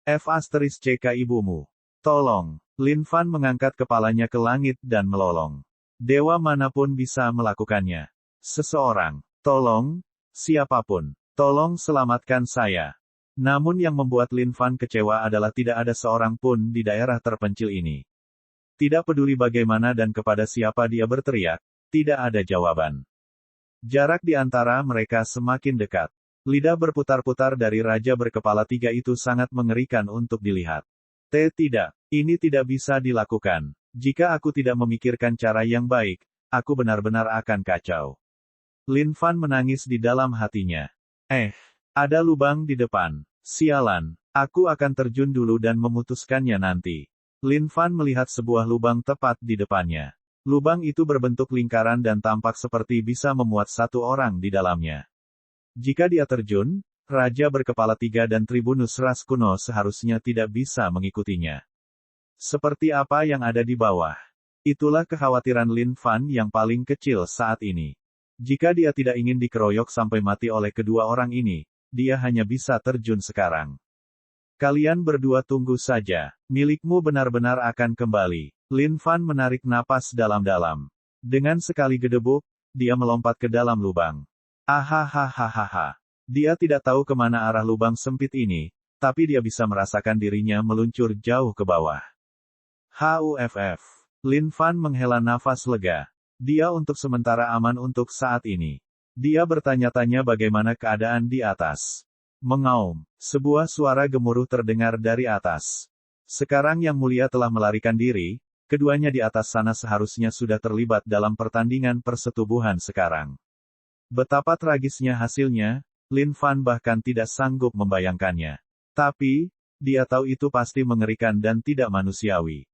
CK ibumu. Tolong. Lin Fan mengangkat kepalanya ke langit dan melolong. Dewa manapun bisa melakukannya. Seseorang. Tolong, siapapun. Tolong selamatkan saya. Namun yang membuat Lin Fan kecewa adalah tidak ada seorang pun di daerah terpencil ini. Tidak peduli bagaimana dan kepada siapa dia berteriak, Tidak ada jawaban. Jarak di antara mereka semakin dekat. Lidah berputar-putar dari Raja berkepala 3 itu sangat mengerikan untuk dilihat. Tidak. Ini tidak bisa dilakukan. Jika aku tidak memikirkan cara yang baik, aku benar-benar akan kacau. Lin Fan menangis di dalam hatinya. Ada lubang di depan. Sialan. Aku akan terjun dulu dan memutuskannya nanti. Lin Fan melihat sebuah lubang tepat di depannya. Lubang itu berbentuk lingkaran dan tampak seperti bisa memuat satu orang di dalamnya. Jika dia terjun, Raja berkepala 3 dan Tribunus ras kuno seharusnya tidak bisa mengikutinya. Seperti apa yang ada di bawah? Itulah kekhawatiran Lin Fan yang paling kecil saat ini. Jika dia tidak ingin dikeroyok sampai mati oleh kedua orang ini, dia hanya bisa terjun sekarang. Kalian berdua tunggu saja. Milikmu benar-benar akan kembali. Lin Fan menarik napas dalam-dalam. Dengan sekali gedebuk, dia melompat ke dalam lubang. Ahahaha. Dia tidak tahu kemana arah lubang sempit ini, tapi dia bisa merasakan dirinya meluncur jauh ke bawah. Huff. Lin Fan menghela nafas lega. Dia untuk sementara aman untuk saat ini. Dia bertanya-tanya bagaimana keadaan di atas. Mengaum. Sebuah suara gemuruh terdengar dari atas. Sekarang Yang Mulia telah melarikan diri, keduanya di atas sana seharusnya sudah terlibat dalam pertandingan persetubuhan sekarang. Betapa tragisnya hasilnya, Lin Fan bahkan tidak sanggup membayangkannya. Tapi, dia tahu itu pasti mengerikan dan tidak manusiawi.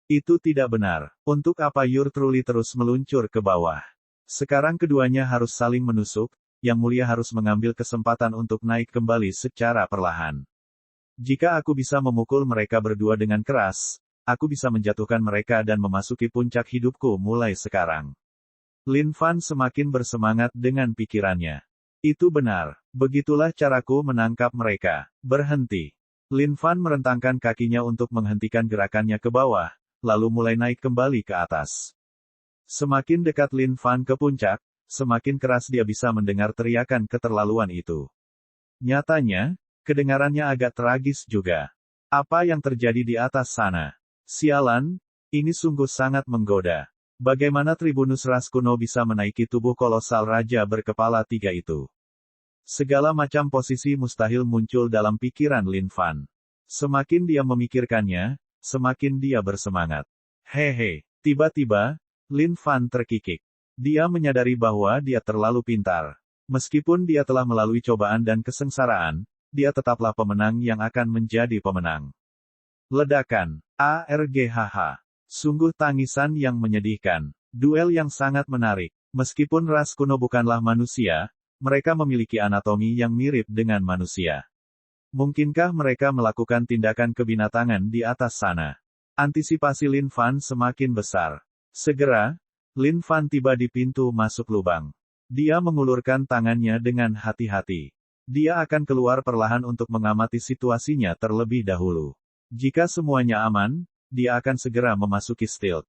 Itu tidak benar. Untuk apa Your Truly terus meluncur ke bawah? Sekarang keduanya harus saling menusuk, Yang Mulia harus mengambil kesempatan untuk naik kembali secara perlahan. Jika aku bisa memukul mereka berdua dengan keras, aku bisa menjatuhkan mereka dan memasuki puncak hidupku mulai sekarang. Lin Fan semakin bersemangat dengan pikirannya. Itu benar. Begitulah caraku menangkap mereka. Berhenti. Lin Fan merentangkan kakinya untuk menghentikan gerakannya ke bawah, lalu mulai naik kembali ke atas. Semakin dekat Lin Fan ke puncak, semakin keras dia bisa mendengar teriakan keterlaluan itu. Nyatanya, kedengarannya agak tragis juga. Apa yang terjadi di atas sana? Sialan, ini sungguh sangat menggoda. Bagaimana Tribunus ras kuno bisa menaiki tubuh kolosal Raja berkepala 3 itu? Segala macam posisi mustahil muncul dalam pikiran Lin Fan. Semakin dia memikirkannya, semakin dia bersemangat. Tiba-tiba, Lin Fan terkikik. Dia menyadari bahwa dia terlalu pintar. Meskipun dia telah melalui cobaan dan kesengsaraan, dia tetaplah pemenang yang akan menjadi pemenang. Ledakan. ARGHH. Sungguh tangisan yang menyedihkan. Duel yang sangat menarik. Meskipun ras kuno bukanlah manusia, mereka memiliki anatomi yang mirip dengan manusia. Mungkinkah mereka melakukan tindakan kebinatangan di atas sana? Antisipasi Lin Fan semakin besar. Segera, Lin Fan tiba di pintu masuk lubang. Dia mengulurkan tangannya dengan hati-hati. Dia akan keluar perlahan untuk mengamati situasinya terlebih dahulu. Jika semuanya aman, dia akan segera memasuki stealth.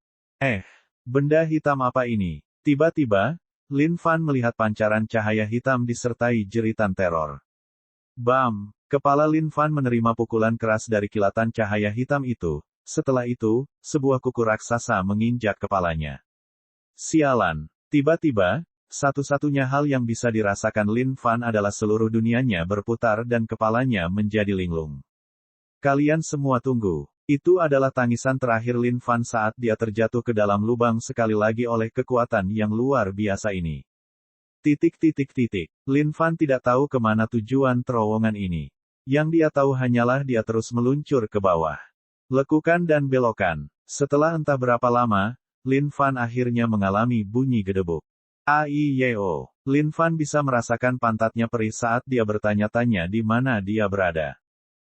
Benda hitam apa ini? Tiba-tiba, Lin Fan melihat pancaran cahaya hitam disertai jeritan teror. Bam! Kepala Lin Fan menerima pukulan keras dari kilatan cahaya hitam itu. Setelah itu, sebuah kuku raksasa menginjak kepalanya. Sialan! Tiba-tiba, satu-satunya hal yang bisa dirasakan Lin Fan adalah seluruh dunianya berputar dan kepalanya menjadi linglung. Kalian semua tunggu. Itu adalah tangisan terakhir Lin Fan saat dia terjatuh ke dalam lubang sekali lagi oleh kekuatan yang luar biasa ini. Lin Fan tidak tahu kemana tujuan terowongan ini. Yang dia tahu hanyalah dia terus meluncur ke bawah. Lekukan dan belokan. Setelah entah berapa lama, Lin Fan akhirnya mengalami bunyi gedebuk. Aiyo. Lin Fan bisa merasakan pantatnya perih saat dia bertanya-tanya di mana dia berada.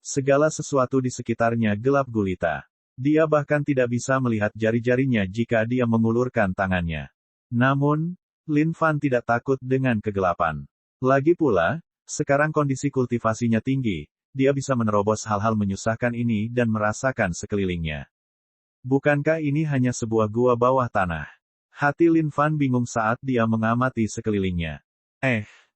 Segala sesuatu di sekitarnya gelap gulita. Dia bahkan tidak bisa melihat jari-jarinya jika dia mengulurkan tangannya. Namun, Lin Fan tidak takut dengan kegelapan. Lagi pula, sekarang kondisi kultivasinya tinggi, dia bisa menerobos hal-hal menyusahkan ini dan merasakan sekelilingnya. Bukankah ini hanya sebuah gua bawah tanah? Hati Lin Fan bingung saat dia mengamati sekelilingnya.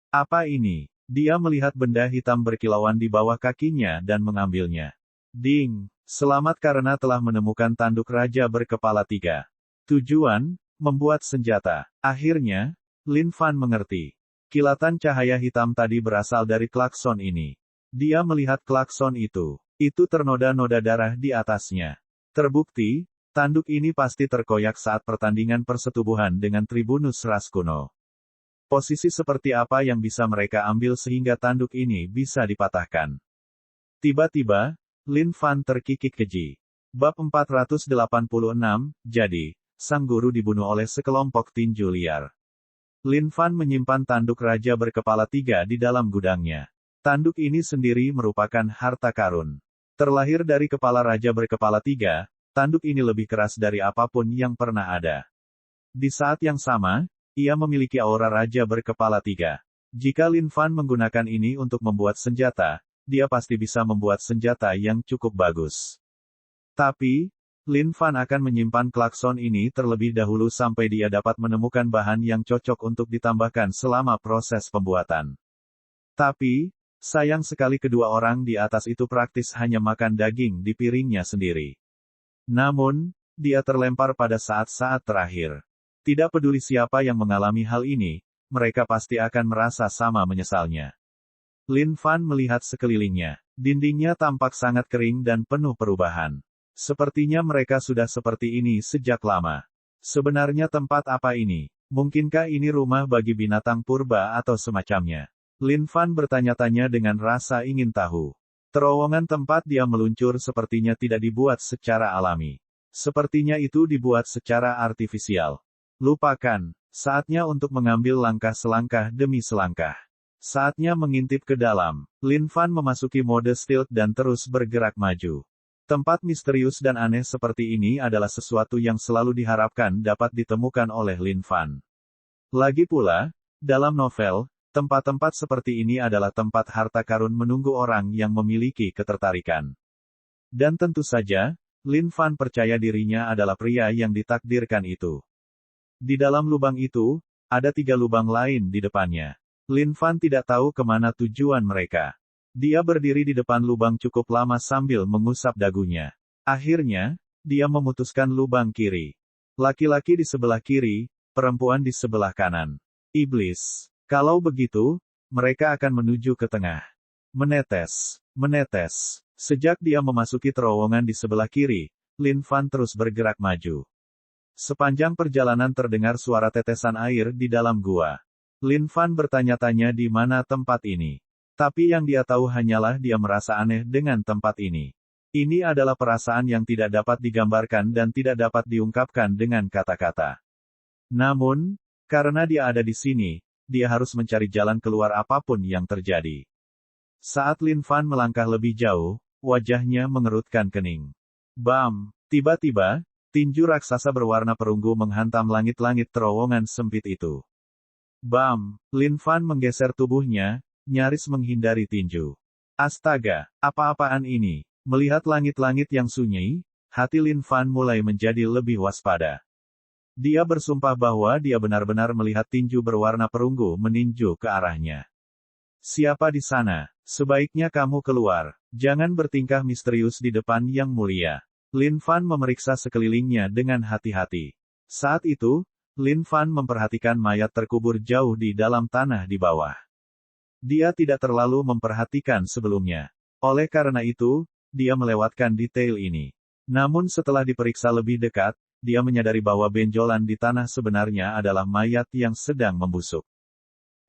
Apa ini? Dia melihat benda hitam berkilauan di bawah kakinya dan mengambilnya. Ding! Selamat karena telah menemukan tanduk Raja berkepala 3. Tujuan, Membuat senjata. Akhirnya, Lin Fan mengerti. Kilatan cahaya hitam tadi berasal dari klakson ini. Dia melihat klakson itu. Itu ternoda-noda darah di atasnya. Terbukti, tanduk ini pasti terkoyak saat pertandingan persetubuhan dengan Tribunus ras kuno. Posisi seperti apa yang bisa mereka ambil sehingga tanduk ini bisa dipatahkan? Tiba-tiba, Lin Fan terkikik keji. Bab 486, jadi, sang guru dibunuh oleh sekelompok tinju liar. Lin Fan menyimpan tanduk raja berkepala 3 di dalam gudangnya. Tanduk ini sendiri merupakan harta karun. Terlahir dari kepala raja berkepala 3, tanduk ini lebih keras dari apapun yang pernah ada. Di saat yang sama, ia memiliki aura raja berkepala 3. Jika Lin Fan menggunakan ini untuk membuat senjata, dia pasti bisa membuat senjata yang cukup bagus. Tapi, Lin Fan akan menyimpan klakson ini terlebih dahulu sampai dia dapat menemukan bahan yang cocok untuk ditambahkan selama proses pembuatan. Tapi, sayang sekali kedua orang di atas itu praktis hanya makan daging di piringnya sendiri. Namun, dia terlempar pada saat-saat terakhir. Tidak peduli siapa yang mengalami hal ini, mereka pasti akan merasa sama menyesalnya. Lin Fan melihat sekelilingnya. Dindingnya tampak sangat kering dan penuh perubahan. Sepertinya mereka sudah seperti ini sejak lama. Sebenarnya tempat apa ini? Mungkinkah ini rumah bagi binatang purba atau semacamnya? Lin Fan bertanya-tanya dengan rasa ingin tahu. Terowongan tempat dia meluncur sepertinya tidak dibuat secara alami. Sepertinya itu dibuat secara artifisial. Lupakan, saatnya untuk mengambil langkah selangkah demi selangkah. Saatnya mengintip ke dalam. Lin Fan memasuki mode stealth dan terus bergerak maju. Tempat misterius dan aneh seperti ini adalah sesuatu yang selalu diharapkan dapat ditemukan oleh Lin Fan. Lagi pula, dalam novel, tempat-tempat seperti ini adalah tempat harta karun menunggu orang yang memiliki ketertarikan. Dan tentu saja, Lin Fan percaya dirinya adalah pria yang ditakdirkan itu. Di dalam lubang itu, ada 3 lubang lain di depannya. Lin Fan tidak tahu kemana tujuan mereka. Dia berdiri di depan lubang cukup lama sambil mengusap dagunya. Akhirnya, dia memutuskan lubang kiri. Laki-laki di sebelah kiri, perempuan di sebelah kanan. Iblis. Kalau begitu, mereka akan menuju ke tengah. Menetes. Menetes. Sejak dia memasuki terowongan di sebelah kiri, Lin Fan terus bergerak maju. Sepanjang perjalanan terdengar suara tetesan air di dalam gua. Lin Fan bertanya-tanya di mana tempat ini. Tapi yang dia tahu hanyalah dia merasa aneh dengan tempat ini. Ini adalah perasaan yang tidak dapat digambarkan dan tidak dapat diungkapkan dengan kata-kata. Namun, karena dia ada di sini, dia harus mencari jalan keluar apapun yang terjadi. Saat Lin Fan melangkah lebih jauh, wajahnya mengerutkan kening. Bam! Tiba-tiba, tinju raksasa berwarna perunggu menghantam langit-langit terowongan sempit itu. Bam! Lin Fan menggeser tubuhnya, nyaris menghindari tinju. Astaga, apa-apaan ini? Melihat langit-langit yang sunyi, hati Lin Fan mulai menjadi lebih waspada. Dia bersumpah bahwa dia benar-benar melihat tinju berwarna perunggu meninju ke arahnya. Siapa di sana? Sebaiknya kamu keluar. Jangan bertingkah misterius di depan yang mulia. Lin Fan memeriksa sekelilingnya dengan hati-hati. Saat itu, Lin Fan memperhatikan mayat terkubur jauh di dalam tanah di bawah. Dia tidak terlalu memperhatikan sebelumnya. Oleh karena itu, dia melewatkan detail ini. Namun setelah diperiksa lebih dekat, dia menyadari bahwa benjolan di tanah sebenarnya adalah mayat yang sedang membusuk.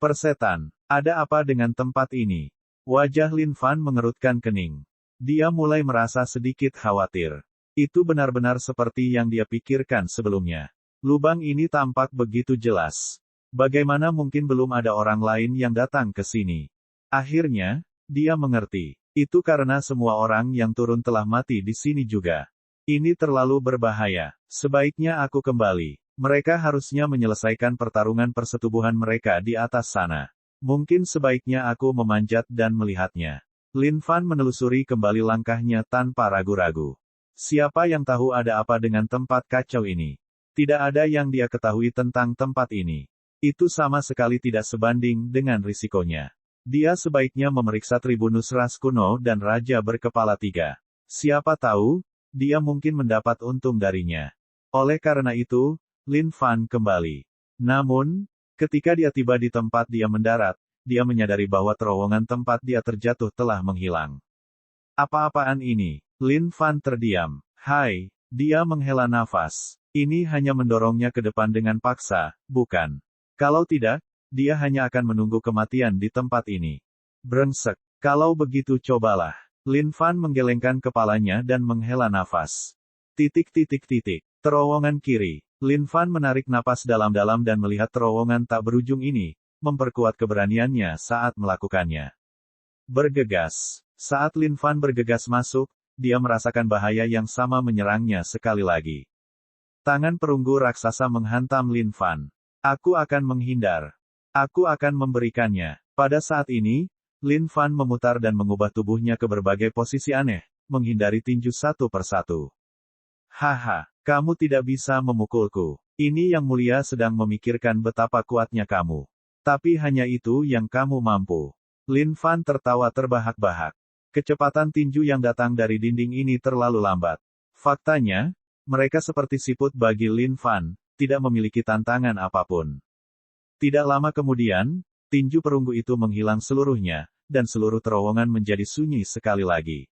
Persetan, ada apa dengan tempat ini? Wajah Lin Fan mengerutkan kening. Dia mulai merasa sedikit khawatir. Itu benar-benar seperti yang dia pikirkan sebelumnya. Lubang ini tampak begitu jelas. Bagaimana mungkin belum ada orang lain yang datang ke sini? Akhirnya, dia mengerti. Itu karena semua orang yang turun telah mati di sini juga. Ini terlalu berbahaya. Sebaiknya aku kembali. Mereka harusnya menyelesaikan pertarungan persetubuhan mereka di atas sana. Mungkin sebaiknya aku memanjat dan melihatnya. Lin Fan menelusuri kembali langkahnya tanpa ragu-ragu. Siapa yang tahu ada apa dengan tempat kacau ini? Tidak ada yang dia ketahui tentang tempat ini. Itu sama sekali tidak sebanding dengan risikonya. Dia sebaiknya memeriksa Tribunus ras kuno dan Raja berkepala 3. Siapa tahu, dia mungkin mendapat untung darinya. Oleh karena itu, Lin Fan kembali. Namun, ketika dia tiba di tempat dia mendarat, dia menyadari bahwa terowongan tempat dia terjatuh telah menghilang. Apa-apaan ini? Lin Fan terdiam. Hai, dia menghela nafas. Ini hanya mendorongnya ke depan dengan paksa, bukan? Kalau tidak, dia hanya akan menunggu kematian di tempat ini. Brengsek. Kalau begitu cobalah. Lin Fan menggelengkan kepalanya dan menghela nafas. Terowongan kiri. Lin Fan menarik napas dalam-dalam dan melihat terowongan tak berujung ini, memperkuat keberaniannya saat melakukannya. Bergegas. Saat Lin Fan bergegas masuk, dia merasakan bahaya yang sama menyerangnya sekali lagi. Tangan perunggu raksasa menghantam Lin Fan. Aku akan menghindar. Aku akan memberikannya. Pada saat ini, Lin Fan memutar dan mengubah tubuhnya ke berbagai posisi aneh, menghindari tinju satu persatu. Haha, kamu tidak bisa memukulku. Ini yang mulia sedang memikirkan betapa kuatnya kamu. Tapi hanya itu yang kamu mampu. Lin Fan tertawa terbahak-bahak. Kecepatan tinju yang datang dari dinding ini terlalu lambat. Faktanya, mereka seperti siput bagi Lin Fan, tidak memiliki tantangan apapun. Tidak lama kemudian, tinju perunggu itu menghilang seluruhnya, dan seluruh terowongan menjadi sunyi sekali lagi.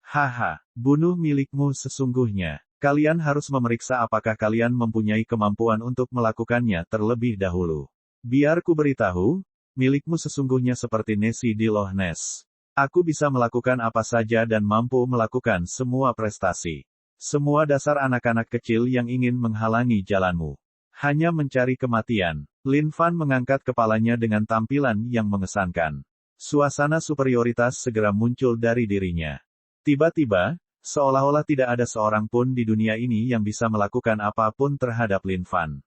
Haha, bunuh milikmu sesungguhnya. Kalian harus memeriksa apakah kalian mempunyai kemampuan untuk melakukannya terlebih dahulu. Biar ku beritahu, milikmu sesungguhnya seperti Nessie di Loch Ness. Aku bisa melakukan apa saja dan mampu melakukan semua prestasi. Semua dasar anak-anak kecil yang ingin menghalangi jalanmu. Hanya mencari kematian. Lin Fan mengangkat kepalanya dengan tampilan yang mengesankan. Suasana superioritas segera muncul dari dirinya. Tiba-tiba, seolah-olah tidak ada seorang pun di dunia ini yang bisa melakukan apapun terhadap Lin Fan.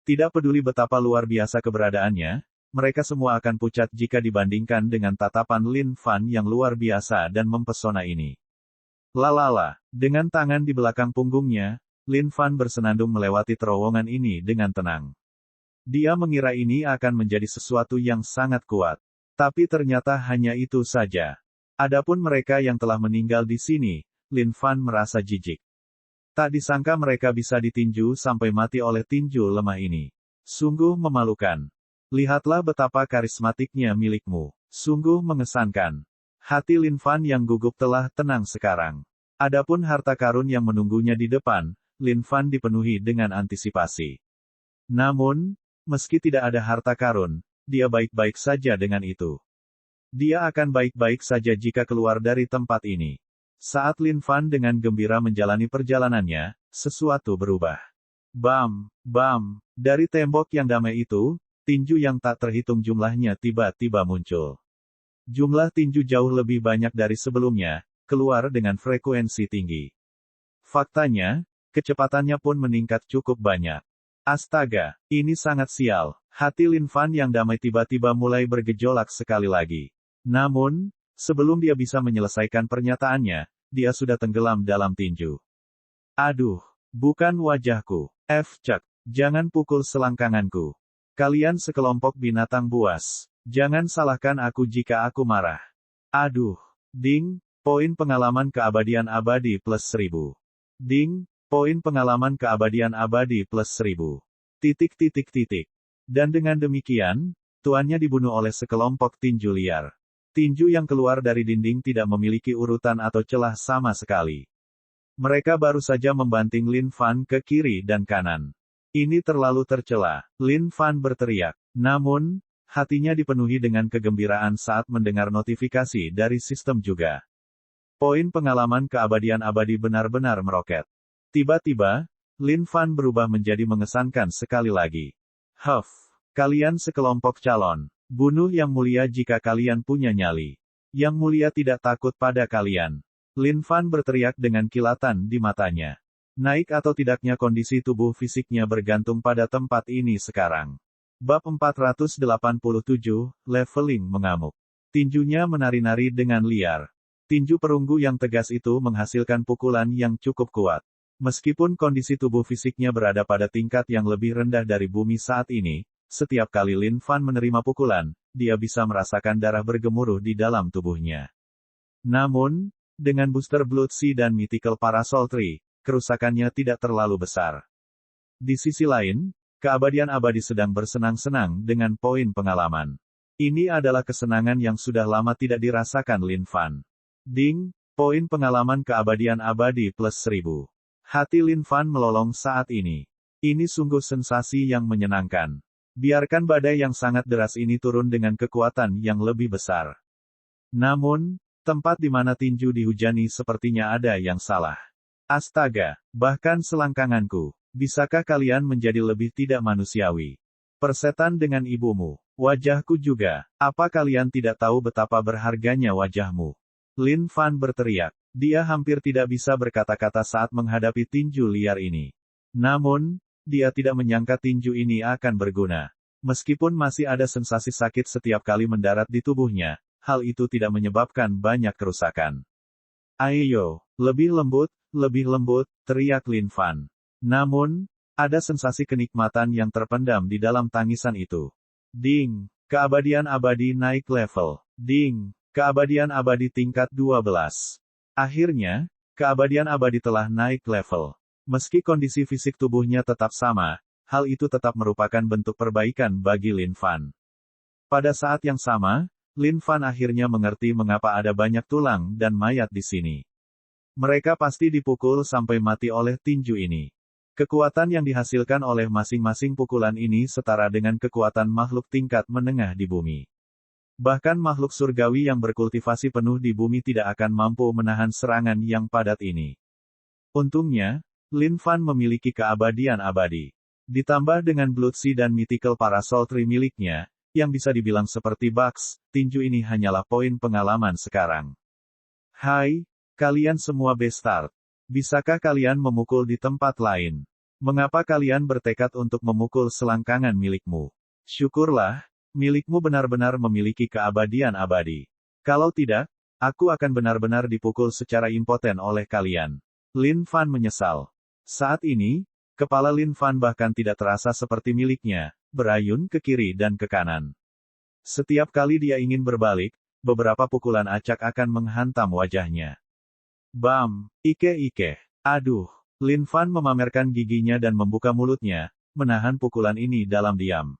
Tidak peduli betapa luar biasa keberadaannya, mereka semua akan pucat jika dibandingkan dengan tatapan Lin Fan yang luar biasa dan mempesona ini. Lalala, dengan tangan di belakang punggungnya, Lin Fan bersenandung melewati terowongan ini dengan tenang. Dia mengira ini akan menjadi sesuatu yang sangat kuat. Tapi ternyata hanya itu saja. Adapun mereka yang telah meninggal di sini, Lin Fan merasa jijik. Tak disangka mereka bisa ditinju sampai mati oleh tinju lemah ini. Sungguh memalukan. Lihatlah betapa karismatiknya milikmu. Sungguh mengesankan. Hati Lin Fan yang gugup telah tenang sekarang. Adapun harta karun yang menunggunya di depan, Lin Fan dipenuhi dengan antisipasi. Namun, meski tidak ada harta karun, dia baik-baik saja dengan itu. Dia akan baik-baik saja jika keluar dari tempat ini. Saat Lin Fan dengan gembira menjalani perjalanannya, sesuatu berubah. Bam, bam, dari tembok yang damai itu, tinju yang tak terhitung jumlahnya tiba-tiba muncul. Jumlah tinju jauh lebih banyak dari sebelumnya, keluar dengan frekuensi tinggi. Faktanya, kecepatannya pun meningkat cukup banyak. Astaga, ini sangat sial. Hati Lin Fan yang damai tiba-tiba mulai bergejolak sekali lagi. Namun, sebelum dia bisa menyelesaikan pernyataannya, dia sudah tenggelam dalam tinju. Aduh, bukan wajahku. Cek, jangan pukul selangkanganku. Kalian sekelompok binatang buas. Jangan salahkan aku jika aku marah. Aduh, ding, poin pengalaman keabadian abadi plus 1000. Ding, poin pengalaman keabadian abadi plus 1000. Dan dengan demikian, tuannya dibunuh oleh sekelompok tinju liar. Tinju yang keluar dari dinding tidak memiliki urutan atau celah sama sekali. Mereka baru saja membanting Lin Fan ke kiri dan kanan. Ini terlalu tercela, Lin Fan berteriak. Namun, hatinya dipenuhi dengan kegembiraan saat mendengar notifikasi dari sistem juga. Poin pengalaman keabadian abadi benar-benar meroket. Tiba-tiba, Lin Fan berubah menjadi mengesankan sekali lagi. Kalian sekelompok calon. Bunuh yang mulia jika kalian punya nyali. Yang mulia tidak takut pada kalian. Lin Fan berteriak dengan kilatan di matanya. Naik atau tidaknya kondisi tubuh fisiknya bergantung pada tempat ini sekarang. Bab 487, Leveling mengamuk. Tinjunya menari-nari dengan liar. Tinju perunggu yang tegas itu menghasilkan pukulan yang cukup kuat. Meskipun kondisi tubuh fisiknya berada pada tingkat yang lebih rendah dari bumi saat ini, setiap kali Lin Fan menerima pukulan, dia bisa merasakan darah bergemuruh di dalam tubuhnya. Namun, dengan booster Blood Sea dan Mythical Parasol Tree, kerusakannya tidak terlalu besar. Di sisi lain, keabadian abadi sedang bersenang-senang dengan poin pengalaman. Ini adalah kesenangan yang sudah lama tidak dirasakan Lin Fan. Ding, poin pengalaman keabadian abadi plus 1000. Hati Lin Fan melolong saat ini. Ini sungguh sensasi yang menyenangkan. Biarkan badai yang sangat deras ini turun dengan kekuatan yang lebih besar. Namun, tempat di mana tinju dihujani sepertinya ada yang salah. Astaga, bahkan selangkanganku. Bisakah kalian menjadi lebih tidak manusiawi? Persetan dengan ibumu. Wajahku juga. Apa kalian tidak tahu betapa berharganya wajahmu? Lin Fan berteriak. Dia hampir tidak bisa berkata-kata saat menghadapi tinju liar ini. Namun, dia tidak menyangka tinju ini akan berguna. Meskipun masih ada sensasi sakit setiap kali mendarat di tubuhnya, hal itu tidak menyebabkan banyak kerusakan. Ayo, lebih lembut, teriak Lin Fan. Namun, ada sensasi kenikmatan yang terpendam di dalam tangisan itu. Ding, keabadian abadi naik level. Ding, keabadian abadi tingkat 12. Akhirnya, keabadian abadi telah naik level. Meski kondisi fisik tubuhnya tetap sama, hal itu tetap merupakan bentuk perbaikan bagi Lin Fan. Pada saat yang sama, Lin Fan akhirnya mengerti mengapa ada banyak tulang dan mayat di sini. Mereka pasti dipukul sampai mati oleh tinju ini. Kekuatan yang dihasilkan oleh masing-masing pukulan ini setara dengan kekuatan makhluk tingkat menengah di bumi. Bahkan makhluk surgawi yang berkultivasi penuh di bumi tidak akan mampu menahan serangan yang padat ini. Untungnya, Lin Fan memiliki keabadian abadi. Ditambah dengan Blood Sea dan Mythical Parasol Tree miliknya, yang bisa dibilang seperti Bugs, tinju ini hanyalah poin pengalaman sekarang. Hai, kalian semua bastard. Bisakah kalian memukul di tempat lain? Mengapa kalian bertekad untuk memukul selangkangan milikmu? Syukurlah, milikmu benar-benar memiliki keabadian abadi. Kalau tidak, aku akan benar-benar dipukul secara impoten oleh kalian. Lin Fan menyesal. Saat ini, kepala Lin Fan bahkan tidak terasa seperti miliknya, berayun ke kiri dan ke kanan. Setiap kali dia ingin berbalik, beberapa pukulan acak akan menghantam wajahnya. Bam, ike. Aduh. Lin Fan memamerkan giginya dan membuka mulutnya, menahan pukulan ini dalam diam.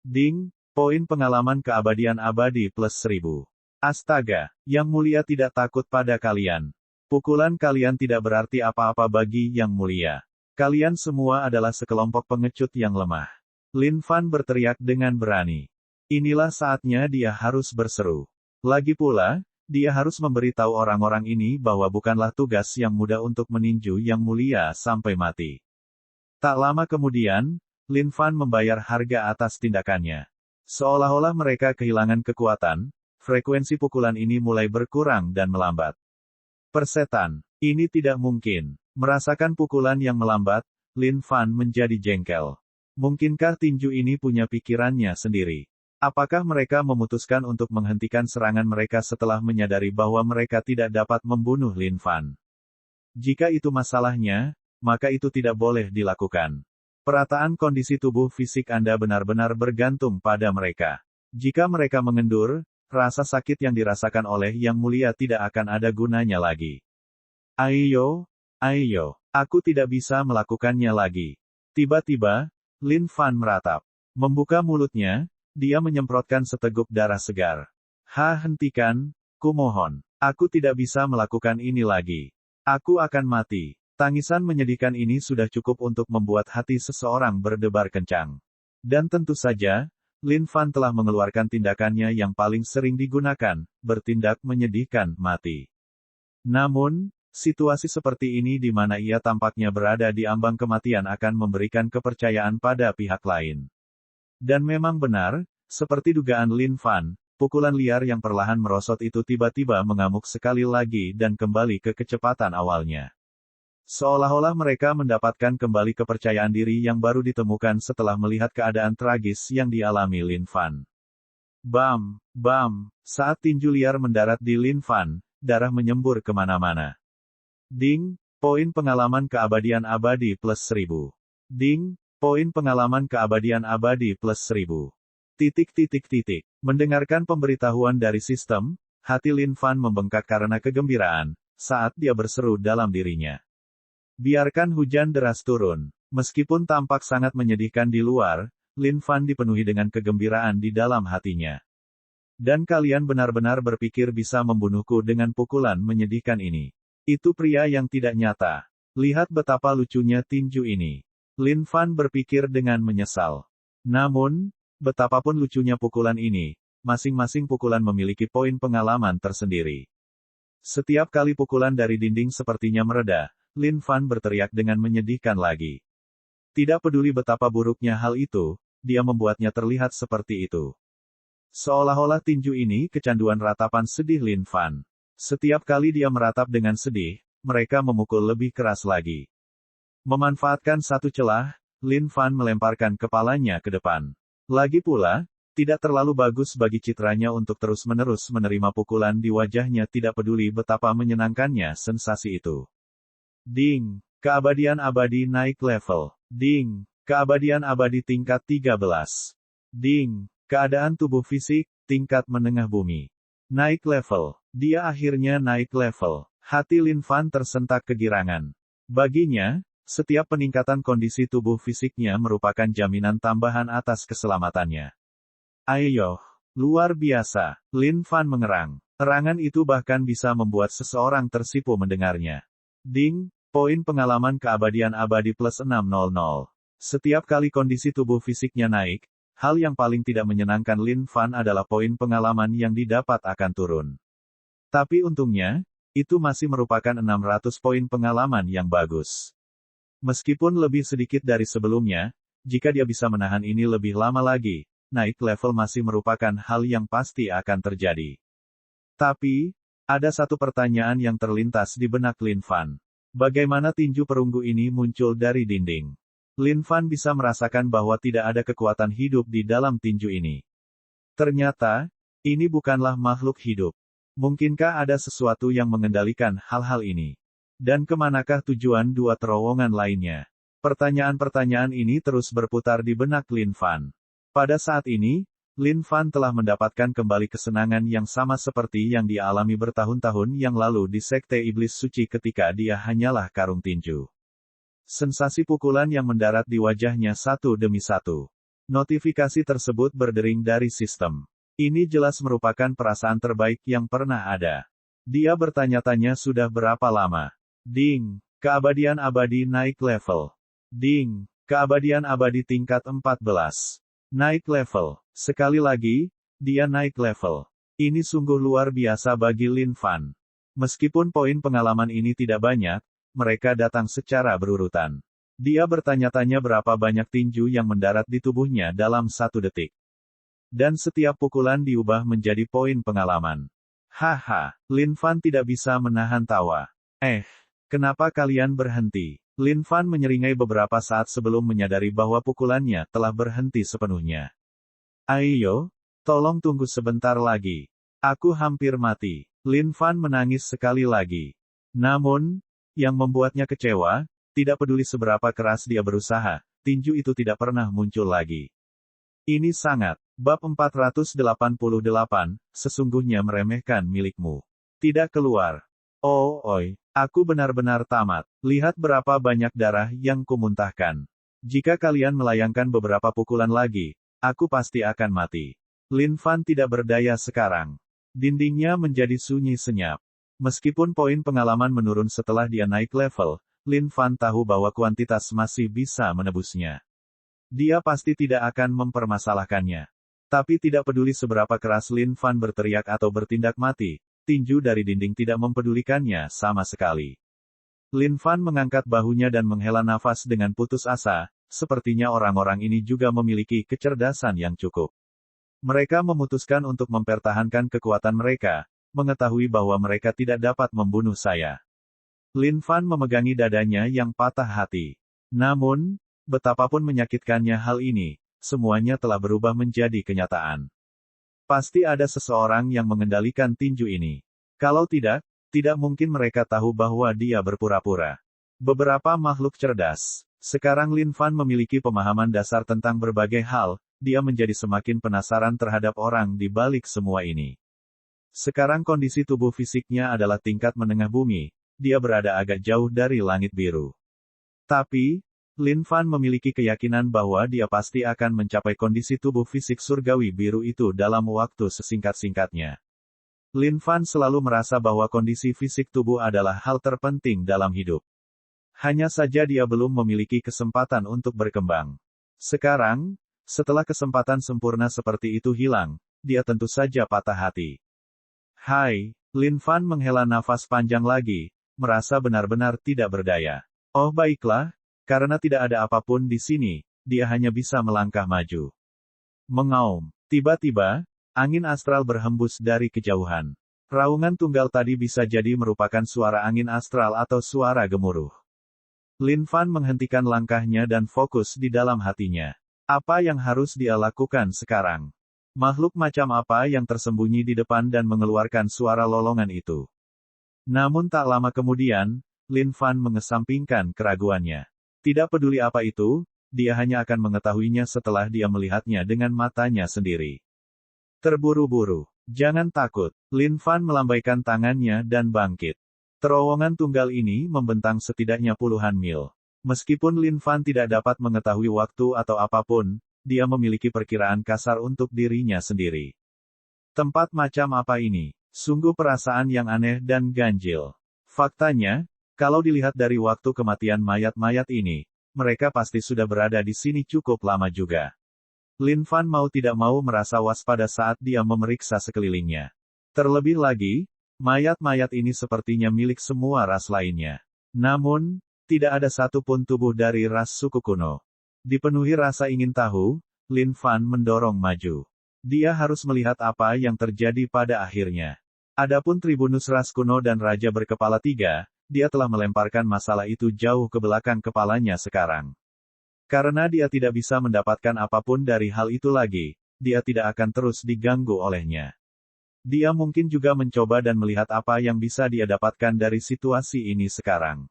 Ding, poin pengalaman keabadian abadi plus 1000. Astaga, Yang Mulia tidak takut pada kalian. Pukulan kalian tidak berarti apa-apa bagi Yang Mulia. Kalian semua adalah sekelompok pengecut yang lemah. Lin Fan berteriak dengan berani. Inilah saatnya dia harus berseru. Lagi pula, dia harus memberitahu orang-orang ini bahwa bukanlah tugas yang mudah untuk meninju Yang Mulia sampai mati. Tak lama kemudian, Lin Fan membayar harga atas tindakannya. Seolah-olah mereka kehilangan kekuatan, frekuensi pukulan ini mulai berkurang dan melambat. Persetan, ini tidak mungkin. Merasakan pukulan yang melambat, Lin Fan menjadi jengkel. Mungkinkah tinju ini punya pikirannya sendiri? Apakah mereka memutuskan untuk menghentikan serangan mereka setelah menyadari bahwa mereka tidak dapat membunuh Lin Fan? Jika itu masalahnya, maka itu tidak boleh dilakukan. Perataan kondisi tubuh fisik Anda benar-benar bergantung pada mereka. Jika mereka mengendur, rasa sakit yang dirasakan oleh Yang Mulia tidak akan ada gunanya lagi. Ayo, aku tidak bisa melakukannya lagi. Tiba-tiba, Lin Fan meratap. Membuka mulutnya, dia menyemprotkan seteguk darah segar. Hentikan, kumohon. Aku tidak bisa melakukan ini lagi. Aku akan mati. Tangisan menyedihkan ini sudah cukup untuk membuat hati seseorang berdebar kencang. Dan tentu saja, Lin Fan telah mengeluarkan tindakannya yang paling sering digunakan, bertindak menyedihkan, mati. Namun, situasi seperti ini di mana ia tampaknya berada di ambang kematian akan memberikan kepercayaan pada pihak lain. Dan memang benar, seperti dugaan Lin Fan, pukulan liar yang perlahan merosot itu tiba-tiba mengamuk sekali lagi dan kembali ke kecepatan awalnya. Seolah-olah mereka mendapatkan kembali kepercayaan diri yang baru ditemukan setelah melihat keadaan tragis yang dialami Lin Fan. Bam, saat tinju liar mendarat di Lin Fan, darah menyembur kemana-mana. Ding, poin pengalaman keabadian abadi plus 1000. Ding, poin pengalaman keabadian abadi plus 1000. Mendengarkan pemberitahuan dari sistem, hati Lin Fan membengkak karena kegembiraan, saat dia berseru dalam dirinya. Biarkan hujan deras turun. Meskipun tampak sangat menyedihkan di luar, Lin Fan dipenuhi dengan kegembiraan di dalam hatinya. Dan kalian benar-benar berpikir bisa membunuhku dengan pukulan menyedihkan ini. Itu pria yang tidak nyata. Lihat betapa lucunya tinju ini. Lin Fan berpikir dengan menyesal. Namun, betapapun lucunya pukulan ini, masing-masing pukulan memiliki poin pengalaman tersendiri. Setiap kali pukulan dari dinding sepertinya mereda, Lin Fan berteriak dengan menyedihkan lagi. Tidak peduli betapa buruknya hal itu, dia membuatnya terlihat seperti itu. Seolah-olah tinju ini kecanduan ratapan sedih Lin Fan. Setiap kali dia meratap dengan sedih, mereka memukul lebih keras lagi. Memanfaatkan satu celah, Lin Fan melemparkan kepalanya ke depan. Lagi pula, tidak terlalu bagus bagi citranya untuk terus-menerus menerima pukulan di wajahnya, tidak peduli betapa menyenangkannya sensasi itu. Ding! Keabadian abadi naik level. Ding! Keabadian abadi tingkat 13. Ding! Keadaan tubuh fisik, tingkat menengah bumi. Naik level. Dia akhirnya naik level. Hati Lin Fan tersentak kegirangan. Baginya, setiap peningkatan kondisi tubuh fisiknya merupakan jaminan tambahan atas keselamatannya. Ayo, luar biasa. Lin Fan mengerang. Erangan itu bahkan bisa membuat seseorang tersipu mendengarnya. Ding! Poin pengalaman keabadian abadi plus 600. Setiap kali kondisi tubuh fisiknya naik, hal yang paling tidak menyenangkan Lin Fan adalah poin pengalaman yang didapat akan turun. Tapi untungnya, itu masih merupakan 600 poin pengalaman yang bagus. Meskipun lebih sedikit dari sebelumnya, jika dia bisa menahan ini lebih lama lagi, naik level masih merupakan hal yang pasti akan terjadi. Tapi, ada satu pertanyaan yang terlintas di benak Lin Fan. Bagaimana tinju perunggu ini muncul dari dinding? Lin Fan bisa merasakan bahwa tidak ada kekuatan hidup di dalam tinju ini. Ternyata, ini bukanlah makhluk hidup. Mungkinkah ada sesuatu yang mengendalikan hal-hal ini? Dan kemanakah tujuan dua terowongan lainnya? Pertanyaan-pertanyaan ini terus berputar di benak Lin Fan. Pada saat ini, Lin Fan telah mendapatkan kembali kesenangan yang sama seperti yang dia alami bertahun-tahun yang lalu di Sekte Iblis Suci ketika dia hanyalah karung tinju. Sensasi pukulan yang mendarat di wajahnya satu demi satu. Notifikasi tersebut berdering dari sistem. Ini jelas merupakan perasaan terbaik yang pernah ada. Dia bertanya-tanya sudah berapa lama. Ding! Keabadian abadi naik level. Ding! Keabadian abadi tingkat 14. Naik level. Sekali lagi, dia naik level. Ini sungguh luar biasa bagi Lin Fan. Meskipun poin pengalaman ini tidak banyak, mereka datang secara berurutan. Dia bertanya-tanya berapa banyak tinju yang mendarat di tubuhnya dalam 1 detik. Dan setiap pukulan diubah menjadi poin pengalaman. Haha, Lin Fan tidak bisa menahan tawa. Kenapa kalian berhenti? Lin Fan menyeringai beberapa saat sebelum menyadari bahwa pukulannya telah berhenti sepenuhnya. Ayo, tolong tunggu sebentar lagi. Aku hampir mati. Lin Fan menangis sekali lagi. Namun, yang membuatnya kecewa, tidak peduli seberapa keras dia berusaha, tinju itu tidak pernah muncul lagi. Ini sangat. Bab 488, sesungguhnya meremehkan milikmu. Tidak keluar. Oi, aku benar-benar tamat. Lihat berapa banyak darah yang kumuntahkan. Jika kalian melayangkan beberapa pukulan lagi, aku pasti akan mati. Lin Fan tidak berdaya sekarang. Dindingnya menjadi sunyi senyap. Meskipun poin pengalaman menurun setelah dia naik level, Lin Fan tahu bahwa kuantitas masih bisa menebusnya. Dia pasti tidak akan mempermasalahkannya. Tapi tidak peduli seberapa keras Lin Fan berteriak atau bertindak mati, tinju dari dinding tidak mempedulikannya sama sekali. Lin Fan mengangkat bahunya dan menghela nafas dengan putus asa, sepertinya orang-orang ini juga memiliki kecerdasan yang cukup. Mereka memutuskan untuk mempertahankan kekuatan mereka, mengetahui bahwa mereka tidak dapat membunuh saya. Lin Fan memegangi dadanya yang patah hati. Namun, betapapun menyakitkannya hal ini, semuanya telah berubah menjadi kenyataan. Pasti ada seseorang yang mengendalikan tinju ini. Kalau tidak mungkin mereka tahu bahwa dia berpura-pura. Beberapa makhluk cerdas. Sekarang Lin Fan memiliki pemahaman dasar tentang berbagai hal, dia menjadi semakin penasaran terhadap orang di balik semua ini. Sekarang kondisi tubuh fisiknya adalah tingkat menengah bumi, dia berada agak jauh dari langit biru. Tapi, Lin Fan memiliki keyakinan bahwa dia pasti akan mencapai kondisi tubuh fisik surgawi biru itu dalam waktu sesingkat-singkatnya. Lin Fan selalu merasa bahwa kondisi fisik tubuh adalah hal terpenting dalam hidup. Hanya saja dia belum memiliki kesempatan untuk berkembang. Sekarang, setelah kesempatan sempurna seperti itu hilang, dia tentu saja patah hati. Hai, Lin Fan menghela nafas panjang lagi, merasa benar-benar tidak berdaya. Oh baiklah, karena tidak ada apapun di sini, dia hanya bisa melangkah maju. Mengaum. Tiba-tiba, angin astral berhembus dari kejauhan. Raungan tunggal tadi bisa jadi merupakan suara angin astral atau suara gemuruh. Lin Fan menghentikan langkahnya dan fokus di dalam hatinya. Apa yang harus dia lakukan sekarang? Makhluk macam apa yang tersembunyi di depan dan mengeluarkan suara lolongan itu? Namun tak lama kemudian, Lin Fan mengesampingkan keraguannya. Tidak peduli apa itu, dia hanya akan mengetahuinya setelah dia melihatnya dengan matanya sendiri. Terburu-buru. Jangan takut. Lin Fan melambaikan tangannya dan bangkit. Terowongan tunggal ini membentang setidaknya puluhan mil. Meskipun Lin Fan tidak dapat mengetahui waktu atau apapun, dia memiliki perkiraan kasar untuk dirinya sendiri. Tempat macam apa ini? Sungguh perasaan yang aneh dan ganjil. Faktanya, kalau dilihat dari waktu kematian mayat-mayat ini, mereka pasti sudah berada di sini cukup lama juga. Lin Fan mau tidak mau merasa waspada saat dia memeriksa sekelilingnya. Terlebih lagi, mayat-mayat ini sepertinya milik semua ras lainnya. Namun, tidak ada satupun tubuh dari ras suku kuno. Dipenuhi rasa ingin tahu, Lin Fan mendorong maju. Dia harus melihat apa yang terjadi pada akhirnya. Adapun tribunus ras kuno dan raja berkepala 3, dia telah melemparkan masalah itu jauh ke belakang kepalanya sekarang. Karena dia tidak bisa mendapatkan apapun dari hal itu lagi, dia tidak akan terus diganggu olehnya. Dia mungkin juga mencoba dan melihat apa yang bisa dia dapatkan dari situasi ini sekarang.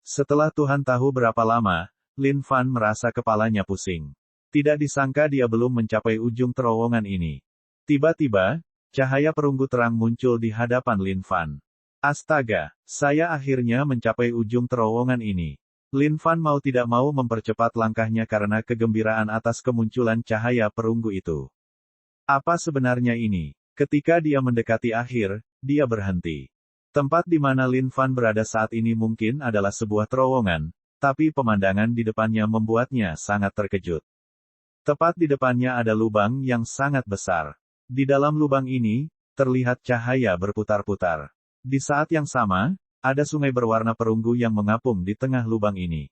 Setelah Tuhan tahu berapa lama, Lin Fan merasa kepalanya pusing. Tidak disangka dia belum mencapai ujung terowongan ini. Tiba-tiba, cahaya perunggu terang muncul di hadapan Lin Fan. Astaga, saya akhirnya mencapai ujung terowongan ini. Lin Fan mau tidak mau mempercepat langkahnya karena kegembiraan atas kemunculan cahaya perunggu itu. Apa sebenarnya ini? Ketika dia mendekati akhir, dia berhenti. Tempat di mana Lin Fan berada saat ini mungkin adalah sebuah terowongan, tapi pemandangan di depannya membuatnya sangat terkejut. Tepat di depannya ada lubang yang sangat besar. Di dalam lubang ini, terlihat cahaya berputar-putar. Di saat yang sama, ada sungai berwarna perunggu yang mengapung di tengah lubang ini.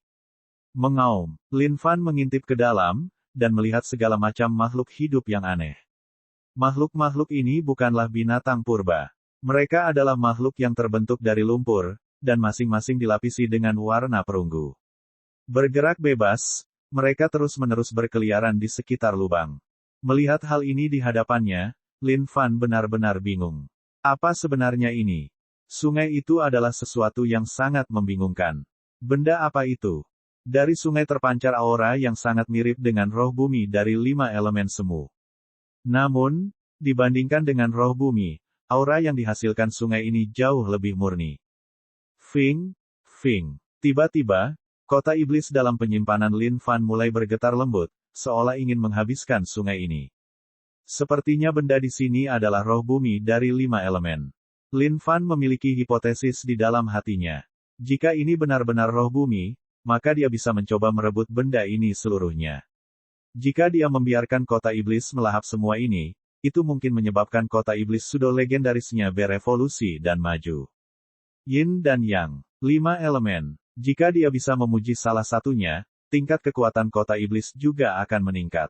Mengaum, Lin Fan mengintip ke dalam, dan melihat segala macam makhluk hidup yang aneh. Makhluk-makhluk ini bukanlah binatang purba. Mereka adalah makhluk yang terbentuk dari lumpur, dan masing-masing dilapisi dengan warna perunggu. Bergerak bebas, mereka terus-menerus berkeliaran di sekitar lubang. Melihat hal ini di hadapannya, Lin Fan benar-benar bingung. Apa sebenarnya ini? Sungai itu adalah sesuatu yang sangat membingungkan. Benda apa itu? Dari sungai terpancar aura yang sangat mirip dengan roh bumi dari 5 elemen semu. Namun, dibandingkan dengan roh bumi, aura yang dihasilkan sungai ini jauh lebih murni. Fing, Fing. Tiba-tiba, kota iblis dalam penyimpanan Lin Fan mulai bergetar lembut, seolah ingin menghabiskan sungai ini. Sepertinya benda di sini adalah roh bumi dari 5 elemen. Lin Fan memiliki hipotesis di dalam hatinya. Jika ini benar-benar roh bumi, maka dia bisa mencoba merebut benda ini seluruhnya. Jika dia membiarkan kota iblis melahap semua ini, itu mungkin menyebabkan kota iblis pseudo legendarisnya berevolusi dan maju. Yin dan Yang, 5 elemen. Jika dia bisa memuji salah satunya, tingkat kekuatan kota iblis juga akan meningkat.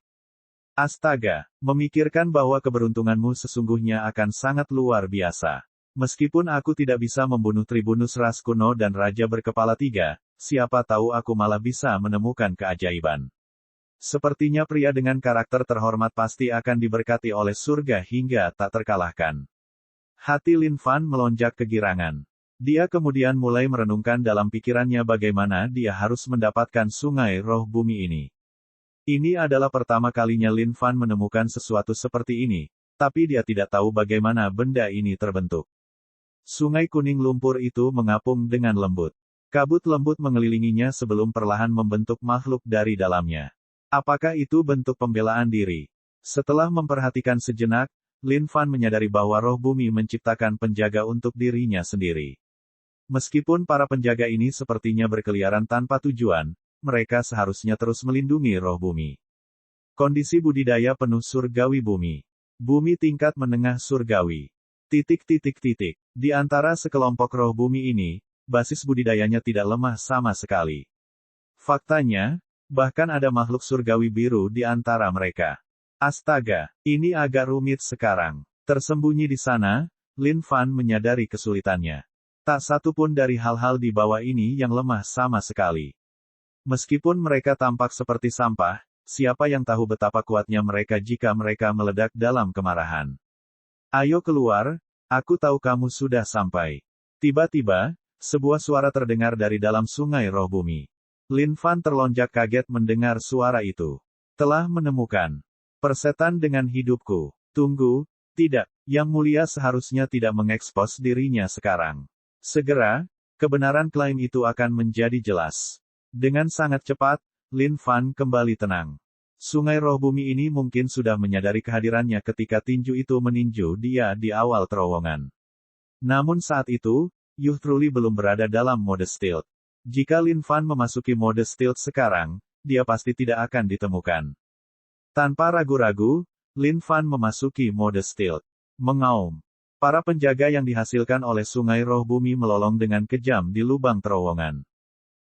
Astaga, memikirkan bahwa keberuntunganmu sesungguhnya akan sangat luar biasa. Meskipun aku tidak bisa membunuh tribunus ras kuno dan raja berkepala 3, siapa tahu aku malah bisa menemukan keajaiban. Sepertinya pria dengan karakter terhormat pasti akan diberkati oleh surga hingga tak terkalahkan. Hati Lin Fan melonjak kegirangan. Dia kemudian mulai merenungkan dalam pikirannya bagaimana dia harus mendapatkan sungai roh bumi ini. Ini adalah pertama kalinya Lin Fan menemukan sesuatu seperti ini, tapi dia tidak tahu bagaimana benda ini terbentuk. Sungai kuning lumpur itu mengapung dengan lembut. Kabut lembut mengelilinginya sebelum perlahan membentuk makhluk dari dalamnya. Apakah itu bentuk pembelaan diri? Setelah memperhatikan sejenak, Lin Fan menyadari bahwa roh bumi menciptakan penjaga untuk dirinya sendiri. Meskipun para penjaga ini sepertinya berkeliaran tanpa tujuan, mereka seharusnya terus melindungi roh bumi. Kondisi budidaya penuh surgawi bumi. Bumi tingkat menengah surgawi. Di antara sekelompok roh bumi ini, basis budidayanya tidak lemah sama sekali. Faktanya, bahkan ada makhluk surgawi biru di antara mereka. Astaga, ini agak rumit sekarang. Tersembunyi di sana, Lin Fan menyadari kesulitannya. Tak satu pun dari hal-hal di bawah ini yang lemah sama sekali. Meskipun mereka tampak seperti sampah, siapa yang tahu betapa kuatnya mereka jika mereka meledak dalam kemarahan. Ayo keluar, aku tahu kamu sudah sampai. Tiba-tiba, sebuah suara terdengar dari dalam sungai roh bumi. Lin Fan terlonjak kaget mendengar suara itu. Telah menemukan persetan dengan hidupku. Tunggu, tidak, Yang Mulia seharusnya tidak mengekspos dirinya sekarang. Segera, kebenaran klaim itu akan menjadi jelas. Dengan sangat cepat, Lin Fan kembali tenang. Sungai roh bumi ini mungkin sudah menyadari kehadirannya ketika tinju itu meninju dia di awal terowongan. Namun saat itu, Yuh Truli belum berada dalam mode stealth. Jika Lin Fan memasuki mode stealth sekarang, dia pasti tidak akan ditemukan. Tanpa ragu-ragu, Lin Fan memasuki mode stealth. Mengaum. Para penjaga yang dihasilkan oleh sungai roh bumi melolong dengan kejam di lubang terowongan.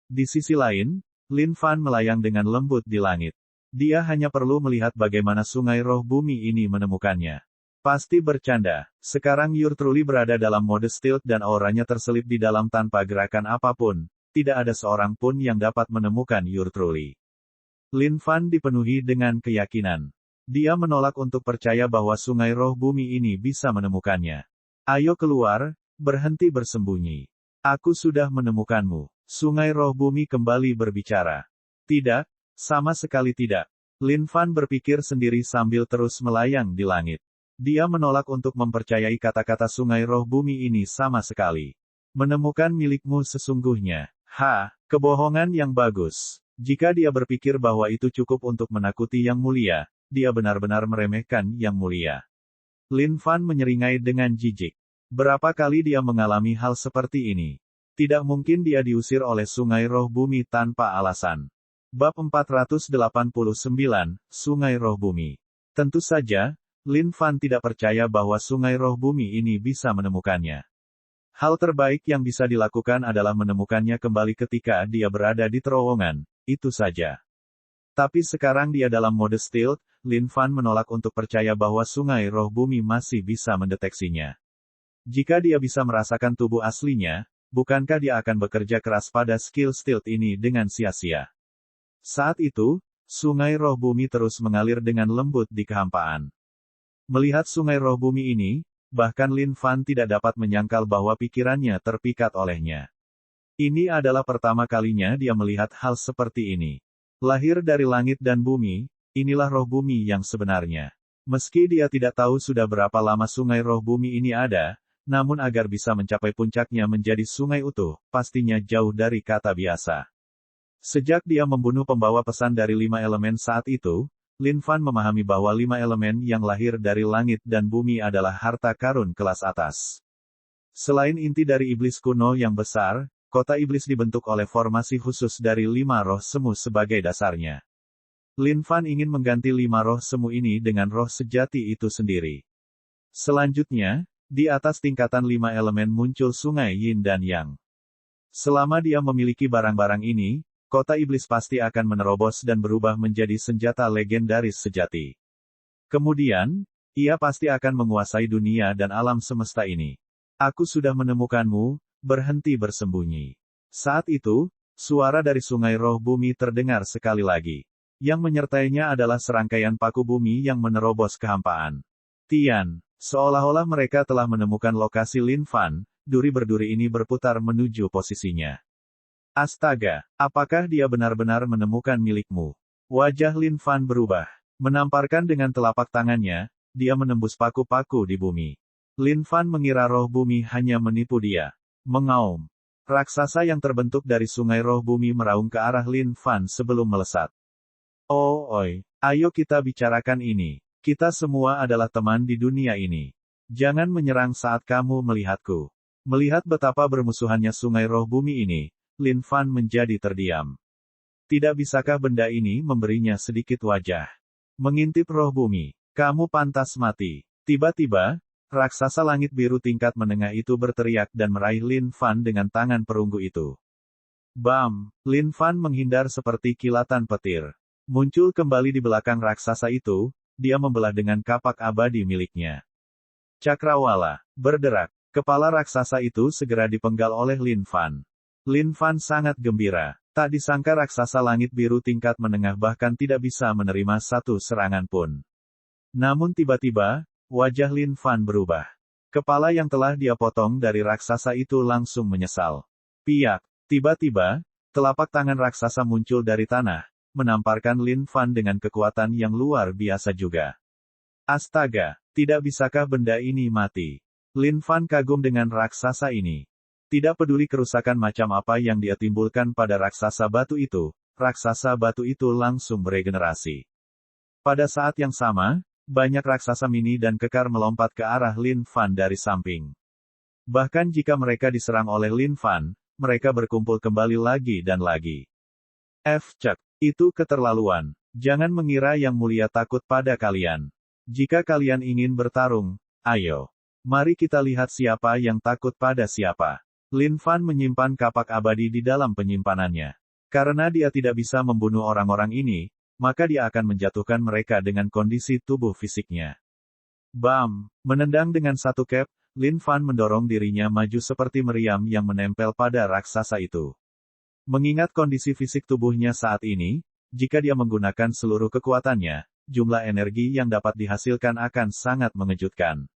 Di sisi lain, Lin Fan melayang dengan lembut di langit. Dia hanya perlu melihat bagaimana sungai roh bumi ini menemukannya. Pasti bercanda. Sekarang Yuh Truli berada dalam mode stealth dan auranya terselip di dalam tanpa gerakan apapun. Tidak ada seorang pun yang dapat menemukan Yuh Truli. Lin Fan dipenuhi dengan keyakinan. Dia menolak untuk percaya bahwa sungai roh bumi ini bisa menemukannya. Ayo keluar, berhenti bersembunyi. Aku sudah menemukanmu. Sungai roh bumi kembali berbicara. Tidak, sama sekali tidak. Lin Fan berpikir sendiri sambil terus melayang di langit. Dia menolak untuk mempercayai kata-kata sungai roh bumi ini sama sekali. Menemukan milikmu sesungguhnya. Kebohongan yang bagus. Jika dia berpikir bahwa itu cukup untuk menakuti Yang Mulia, dia benar-benar meremehkan Yang Mulia. Lin Fan menyeringai dengan jijik. Berapa kali dia mengalami hal seperti ini? Tidak mungkin dia diusir oleh sungai roh bumi tanpa alasan. Bab 489, Sungai Roh Bumi. Tentu saja, Lin Fan tidak percaya bahwa sungai roh bumi ini bisa menemukannya. Hal terbaik yang bisa dilakukan adalah menemukannya kembali ketika dia berada di terowongan, itu saja. Tapi sekarang dia dalam mode stealth, Lin Fan menolak untuk percaya bahwa sungai roh bumi masih bisa mendeteksinya. Jika dia bisa merasakan tubuh aslinya, bukankah dia akan bekerja keras pada skill stealth ini dengan sia-sia? Saat itu, sungai roh bumi terus mengalir dengan lembut di kehampaan. Melihat sungai roh bumi ini, bahkan Lin Fan tidak dapat menyangkal bahwa pikirannya terpikat olehnya. Ini adalah pertama kalinya dia melihat hal seperti ini. Lahir dari langit dan bumi, inilah roh bumi yang sebenarnya. Meski dia tidak tahu sudah berapa lama sungai roh bumi ini ada, namun agar bisa mencapai puncaknya menjadi sungai utuh, pastinya jauh dari kata biasa. Sejak dia membunuh pembawa pesan dari 5 elemen saat itu, Lin Fan memahami bahwa 5 elemen yang lahir dari langit dan bumi adalah harta karun kelas atas. Selain inti dari iblis kuno yang besar, kota iblis dibentuk oleh formasi khusus dari 5 roh semu sebagai dasarnya. Lin Fan ingin mengganti 5 roh semu ini dengan roh sejati itu sendiri. Selanjutnya, di atas tingkatan 5 elemen muncul sungai Yin dan Yang. Selama dia memiliki barang-barang ini, kota iblis pasti akan menerobos dan berubah menjadi senjata legendaris sejati. Kemudian, ia pasti akan menguasai dunia dan alam semesta ini. Aku sudah menemukanmu, berhenti bersembunyi. Saat itu, suara dari sungai roh bumi terdengar sekali lagi. Yang menyertainya adalah serangkaian paku bumi yang menerobos kehampaan. Tian, seolah-olah mereka telah menemukan lokasi Lin Fan, duri berduri ini berputar menuju posisinya. Astaga, apakah dia benar-benar menemukan milikmu? Wajah Lin Fan berubah. Menamparkan dengan telapak tangannya, dia menembus paku-paku di bumi. Lin Fan mengira roh bumi hanya menipu dia. Mengaum. Raksasa yang terbentuk dari sungai roh bumi meraung ke arah Lin Fan sebelum melesat. Oh, oi. Ayo kita bicarakan ini. Kita semua adalah teman di dunia ini. Jangan menyerang saat kamu melihatku. Melihat betapa bermusuhannya sungai roh bumi ini, Lin Fan menjadi terdiam. Tidak bisakah benda ini memberinya sedikit wajah? Mengintip roh bumi. Kamu pantas mati. Tiba-tiba, raksasa langit biru tingkat menengah itu berteriak dan meraih Lin Fan dengan tangan perunggu itu. Bam! Lin Fan menghindar seperti kilatan petir. Muncul kembali di belakang raksasa itu, dia membelah dengan kapak abadi miliknya. Cakrawala berderak. Kepala raksasa itu segera dipenggal oleh Lin Fan. Lin Fan sangat gembira. Tak disangka raksasa langit biru tingkat menengah bahkan tidak bisa menerima satu serangan pun. Namun tiba-tiba, wajah Lin Fan berubah. Kepala yang telah dia potong dari raksasa itu langsung menyesal. Piak! Tiba-tiba, telapak tangan raksasa muncul dari tanah, menamparkan Lin Fan dengan kekuatan yang luar biasa juga. Astaga! Tidak bisakah benda ini mati? Lin Fan kagum dengan raksasa ini. Tidak peduli kerusakan macam apa yang dia timbulkan pada raksasa batu itu langsung beregenerasi. Pada saat yang sama, banyak raksasa mini dan kekar melompat ke arah Lin Fan dari samping. Bahkan jika mereka diserang oleh Lin Fan, mereka berkumpul kembali lagi dan lagi. Cek, itu keterlaluan. Jangan mengira yang mulia takut pada kalian. Jika kalian ingin bertarung, ayo. Mari kita lihat siapa yang takut pada siapa. Lin Fan menyimpan kapak abadi di dalam penyimpanannya. Karena dia tidak bisa membunuh orang-orang ini, maka dia akan menjatuhkan mereka dengan kondisi tubuh fisiknya. Bam! Menendang dengan satu cap, Lin Fan mendorong dirinya maju seperti meriam yang menempel pada raksasa itu. Mengingat kondisi fisik tubuhnya saat ini, jika dia menggunakan seluruh kekuatannya, jumlah energi yang dapat dihasilkan akan sangat mengejutkan.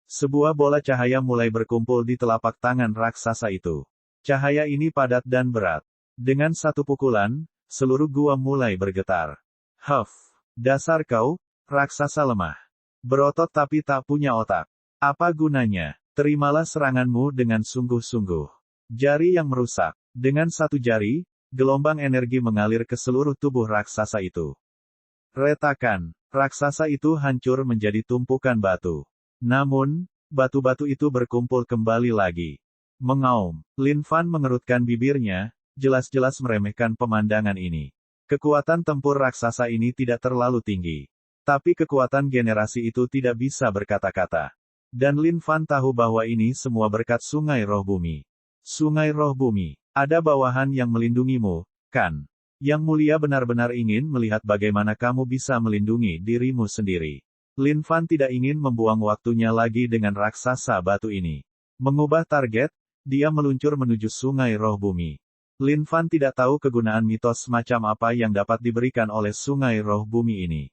Sebuah bola cahaya mulai berkumpul di telapak tangan raksasa itu. Cahaya ini padat dan berat. Dengan satu pukulan, seluruh gua mulai bergetar. Huff! Dasar kau, raksasa lemah. Berotot tapi tak punya otak. Apa gunanya? Terimalah seranganmu dengan sungguh-sungguh. Jari yang merusak. Dengan satu jari, gelombang energi mengalir ke seluruh tubuh raksasa itu. Retakan. Raksasa itu hancur menjadi tumpukan batu. Namun, batu-batu itu berkumpul kembali lagi. Mengaum. Lin Fan mengerutkan bibirnya, jelas-jelas meremehkan pemandangan ini. Kekuatan tempur raksasa ini tidak terlalu tinggi. Tapi kekuatan generasi itu tidak bisa berkata-kata. Dan Lin Fan tahu bahwa ini semua berkat sungai roh bumi. Sungai roh bumi, ada bawahan yang melindungimu, kan? Yang mulia benar-benar ingin melihat bagaimana kamu bisa melindungi dirimu sendiri. Lin Fan tidak ingin membuang waktunya lagi dengan raksasa batu ini. Mengubah target, dia meluncur menuju sungai roh bumi. Lin Fan tidak tahu kegunaan mitos macam apa yang dapat diberikan oleh sungai roh bumi ini.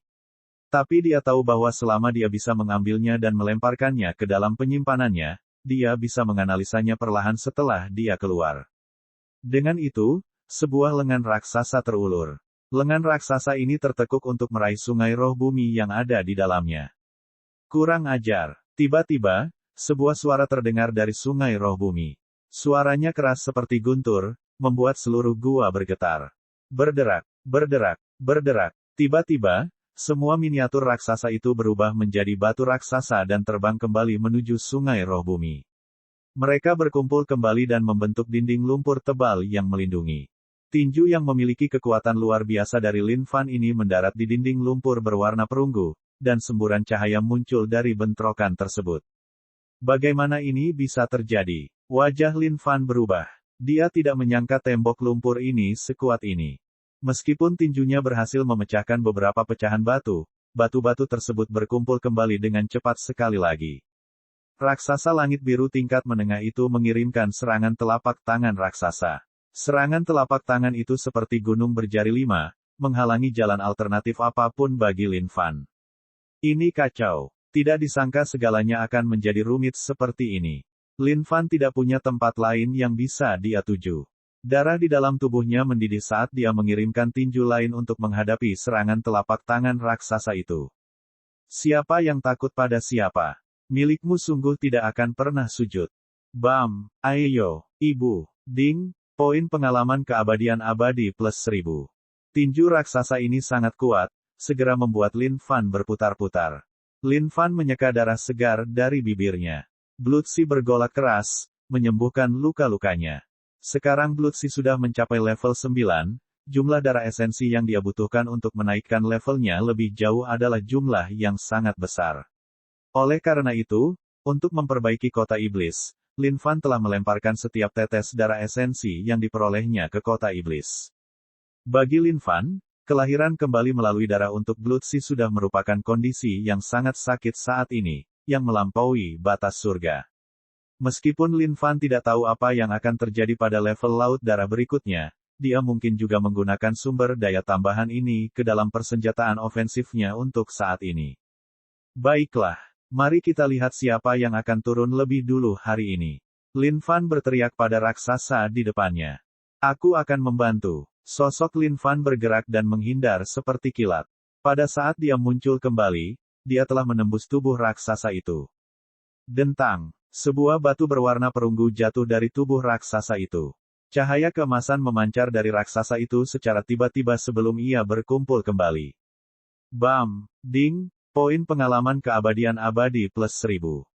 Tapi dia tahu bahwa selama dia bisa mengambilnya dan melemparkannya ke dalam penyimpanannya, dia bisa menganalisanya perlahan setelah dia keluar. Dengan itu, sebuah lengan raksasa terulur. Lengan raksasa ini tertekuk untuk meraih sungai roh bumi yang ada di dalamnya. Kurang ajar. Tiba-tiba, sebuah suara terdengar dari sungai roh bumi. Suaranya keras seperti guntur, membuat seluruh gua bergetar. Berderak, berderak, berderak. Tiba-tiba, semua miniatur raksasa itu berubah menjadi batu raksasa dan terbang kembali menuju sungai roh bumi. Mereka berkumpul kembali dan membentuk dinding lumpur tebal yang melindungi. Tinju yang memiliki kekuatan luar biasa dari Lin Fan ini mendarat di dinding lumpur berwarna perunggu, dan semburan cahaya muncul dari bentrokan tersebut. Bagaimana ini bisa terjadi? Wajah Lin Fan berubah. Dia tidak menyangka tembok lumpur ini sekuat ini. Meskipun tinjunya berhasil memecahkan beberapa pecahan batu, batu-batu tersebut berkumpul kembali dengan cepat sekali lagi. Raksasa langit biru tingkat menengah itu mengirimkan serangan telapak tangan raksasa. Serangan telapak tangan itu seperti gunung berjari 5, menghalangi jalan alternatif apapun bagi Lin Fan. Ini kacau. Tidak disangka segalanya akan menjadi rumit seperti ini. Lin Fan tidak punya tempat lain yang bisa dia tuju. Darah di dalam tubuhnya mendidih saat dia mengirimkan tinju lain untuk menghadapi serangan telapak tangan raksasa itu. Siapa yang takut pada siapa? Milikmu sungguh tidak akan pernah sujud. Bam, ayo, Ibu. Ding, poin pengalaman keabadian abadi plus 1000. Tinju raksasa ini sangat kuat, segera membuat Lin Fan berputar-putar. Lin Fan menyeka darah segar dari bibirnya. Bloodsi bergolak keras, menyembuhkan luka-lukanya. Sekarang Bloodsi sudah mencapai level 9, jumlah darah esensi yang dia butuhkan untuk menaikkan levelnya lebih jauh adalah jumlah yang sangat besar. Oleh karena itu, untuk memperbaiki kota iblis, Lin Fan telah melemparkan setiap tetes darah esensi yang diperolehnya ke kota iblis. Bagi Lin Fan, kelahiran kembali melalui darah untuk Bloodsi sudah merupakan kondisi yang sangat sakit saat ini, yang melampaui batas surga. Meskipun Lin Fan tidak tahu apa yang akan terjadi pada level laut darah berikutnya, dia mungkin juga menggunakan sumber daya tambahan ini ke dalam persenjataan ofensifnya untuk saat ini. Baiklah, mari kita lihat siapa yang akan turun lebih dulu hari ini. Lin Fan berteriak pada raksasa di depannya. Aku akan membantu. Sosok Lin Fan bergerak dan menghindar seperti kilat. Pada saat dia muncul kembali, dia telah menembus tubuh raksasa itu. Dentang, sebuah batu berwarna perunggu jatuh dari tubuh raksasa itu. Cahaya keemasan memancar dari raksasa itu secara tiba-tiba sebelum ia berkumpul kembali. Bam! Ding! Poin pengalaman keabadian abadi plus 1000.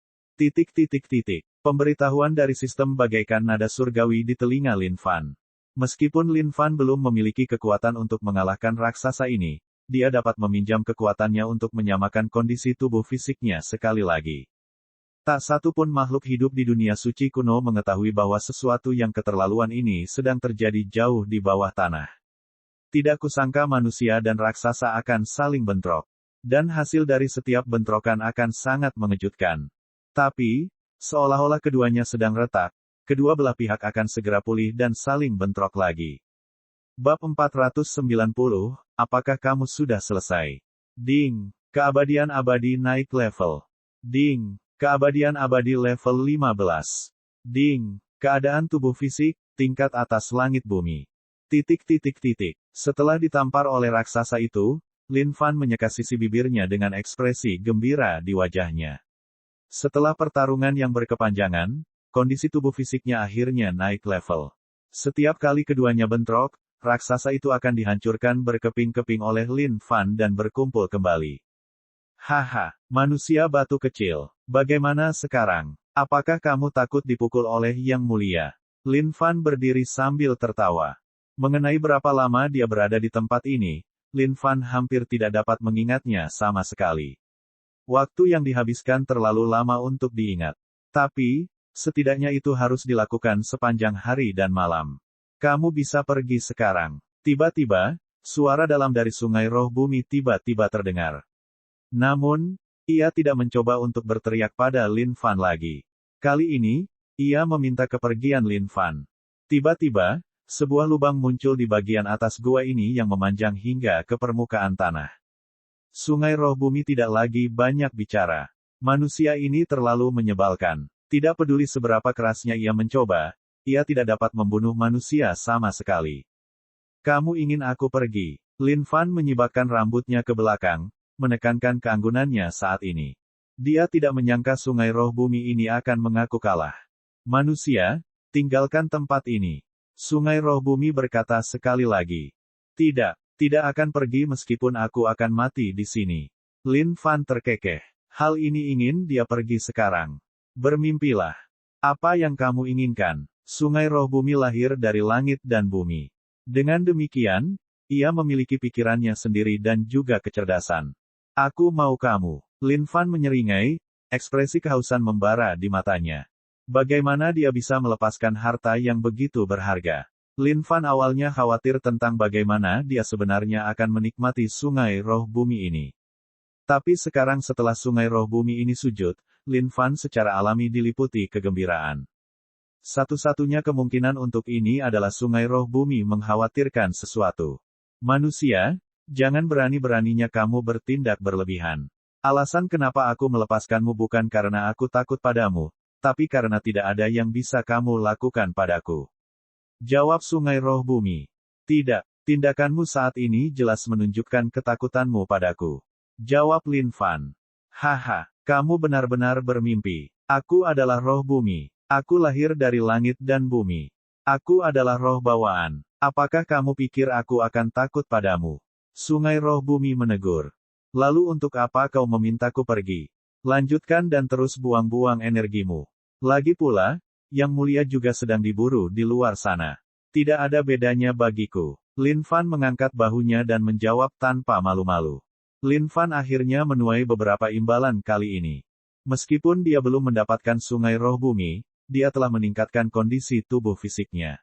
Pemberitahuan dari sistem bagaikan nada surgawi di telinga Lin Fan. Meskipun Lin Fan belum memiliki kekuatan untuk mengalahkan raksasa ini, dia dapat meminjam kekuatannya untuk menyamakan kondisi tubuh fisiknya sekali lagi. Tak satu pun makhluk hidup di dunia suci kuno mengetahui bahwa sesuatu yang keterlaluan ini sedang terjadi jauh di bawah tanah. Tidak kusangka manusia dan raksasa akan saling bentrok. Dan hasil dari setiap bentrokan akan sangat mengejutkan. Tapi, seolah-olah keduanya sedang retak, kedua belah pihak akan segera pulih dan saling bentrok lagi. Bab 490, apakah kamu sudah selesai? Ding, keabadian abadi naik level. Ding. Keabadian abadi level 15. Ding. Keadaan tubuh fisik, tingkat atas langit bumi. Setelah ditampar oleh raksasa itu, Lin Fan menyeka sisi bibirnya dengan ekspresi gembira di wajahnya. Setelah pertarungan yang berkepanjangan, kondisi tubuh fisiknya akhirnya naik level. Setiap kali keduanya bentrok, raksasa itu akan dihancurkan berkeping-keping oleh Lin Fan dan berkumpul kembali. Haha, manusia batu kecil. Bagaimana sekarang? Apakah kamu takut dipukul oleh Yang Mulia? Lin Fan berdiri sambil tertawa. Mengenai berapa lama dia berada di tempat ini, Lin Fan hampir tidak dapat mengingatnya sama sekali. Waktu yang dihabiskan terlalu lama untuk diingat. Tapi, setidaknya itu harus dilakukan sepanjang hari dan malam. Kamu bisa pergi sekarang. Tiba-tiba, suara dalam dari sungai roh bumi tiba-tiba terdengar. Namun, ia tidak mencoba untuk berteriak pada Lin Fan lagi. Kali ini, ia meminta kepergian Lin Fan. Tiba-tiba, sebuah lubang muncul di bagian atas gua ini yang memanjang hingga ke permukaan tanah. Sungai roh bumi tidak lagi banyak bicara. Manusia ini terlalu menyebalkan. Tidak peduli seberapa kerasnya ia mencoba, ia tidak dapat membunuh manusia sama sekali. Kamu ingin aku pergi? Lin Fan menyibakkan rambutnya ke belakang, menekankan keanggunannya saat ini. Dia tidak menyangka sungai roh bumi ini akan mengaku kalah. Manusia, tinggalkan tempat ini. Sungai roh bumi berkata sekali lagi. Tidak akan pergi meskipun aku akan mati di sini. Lin Fan terkekeh. Hal ini ingin dia pergi sekarang. Bermimpilah. Apa yang kamu inginkan? Sungai roh bumi lahir dari langit dan bumi. Dengan demikian, ia memiliki pikirannya sendiri dan juga kecerdasan. Aku mau kamu. Lin Fan menyeringai, ekspresi kehausan membara di matanya. Bagaimana dia bisa melepaskan harta yang begitu berharga? Lin Fan awalnya khawatir tentang bagaimana dia sebenarnya akan menikmati sungai roh bumi ini. Tapi sekarang setelah sungai roh bumi ini sujud, Lin Fan secara alami diliputi kegembiraan. Satu-satunya kemungkinan untuk ini adalah sungai roh bumi mengkhawatirkan sesuatu. Manusia, jangan berani-beraninya kamu bertindak berlebihan. Alasan kenapa aku melepaskanmu bukan karena aku takut padamu, tapi karena tidak ada yang bisa kamu lakukan padaku. Jawab sungai roh bumi. Tidak, tindakanmu saat ini jelas menunjukkan ketakutanmu padaku. Jawab Lin Fan. Haha, kamu benar-benar bermimpi. Aku adalah roh bumi. Aku lahir dari langit dan bumi. Aku adalah roh bawaan. Apakah kamu pikir aku akan takut padamu? Sungai roh bumi menegur. Lalu untuk apa kau memintaku pergi? Lanjutkan dan terus buang-buang energimu. Lagi pula, Yang Mulia juga sedang diburu di luar sana. Tidak ada bedanya bagiku. Lin Fan mengangkat bahunya dan menjawab tanpa malu-malu. Lin Fan akhirnya menuai beberapa imbalan kali ini. Meskipun dia belum mendapatkan sungai roh bumi, dia telah meningkatkan kondisi tubuh fisiknya.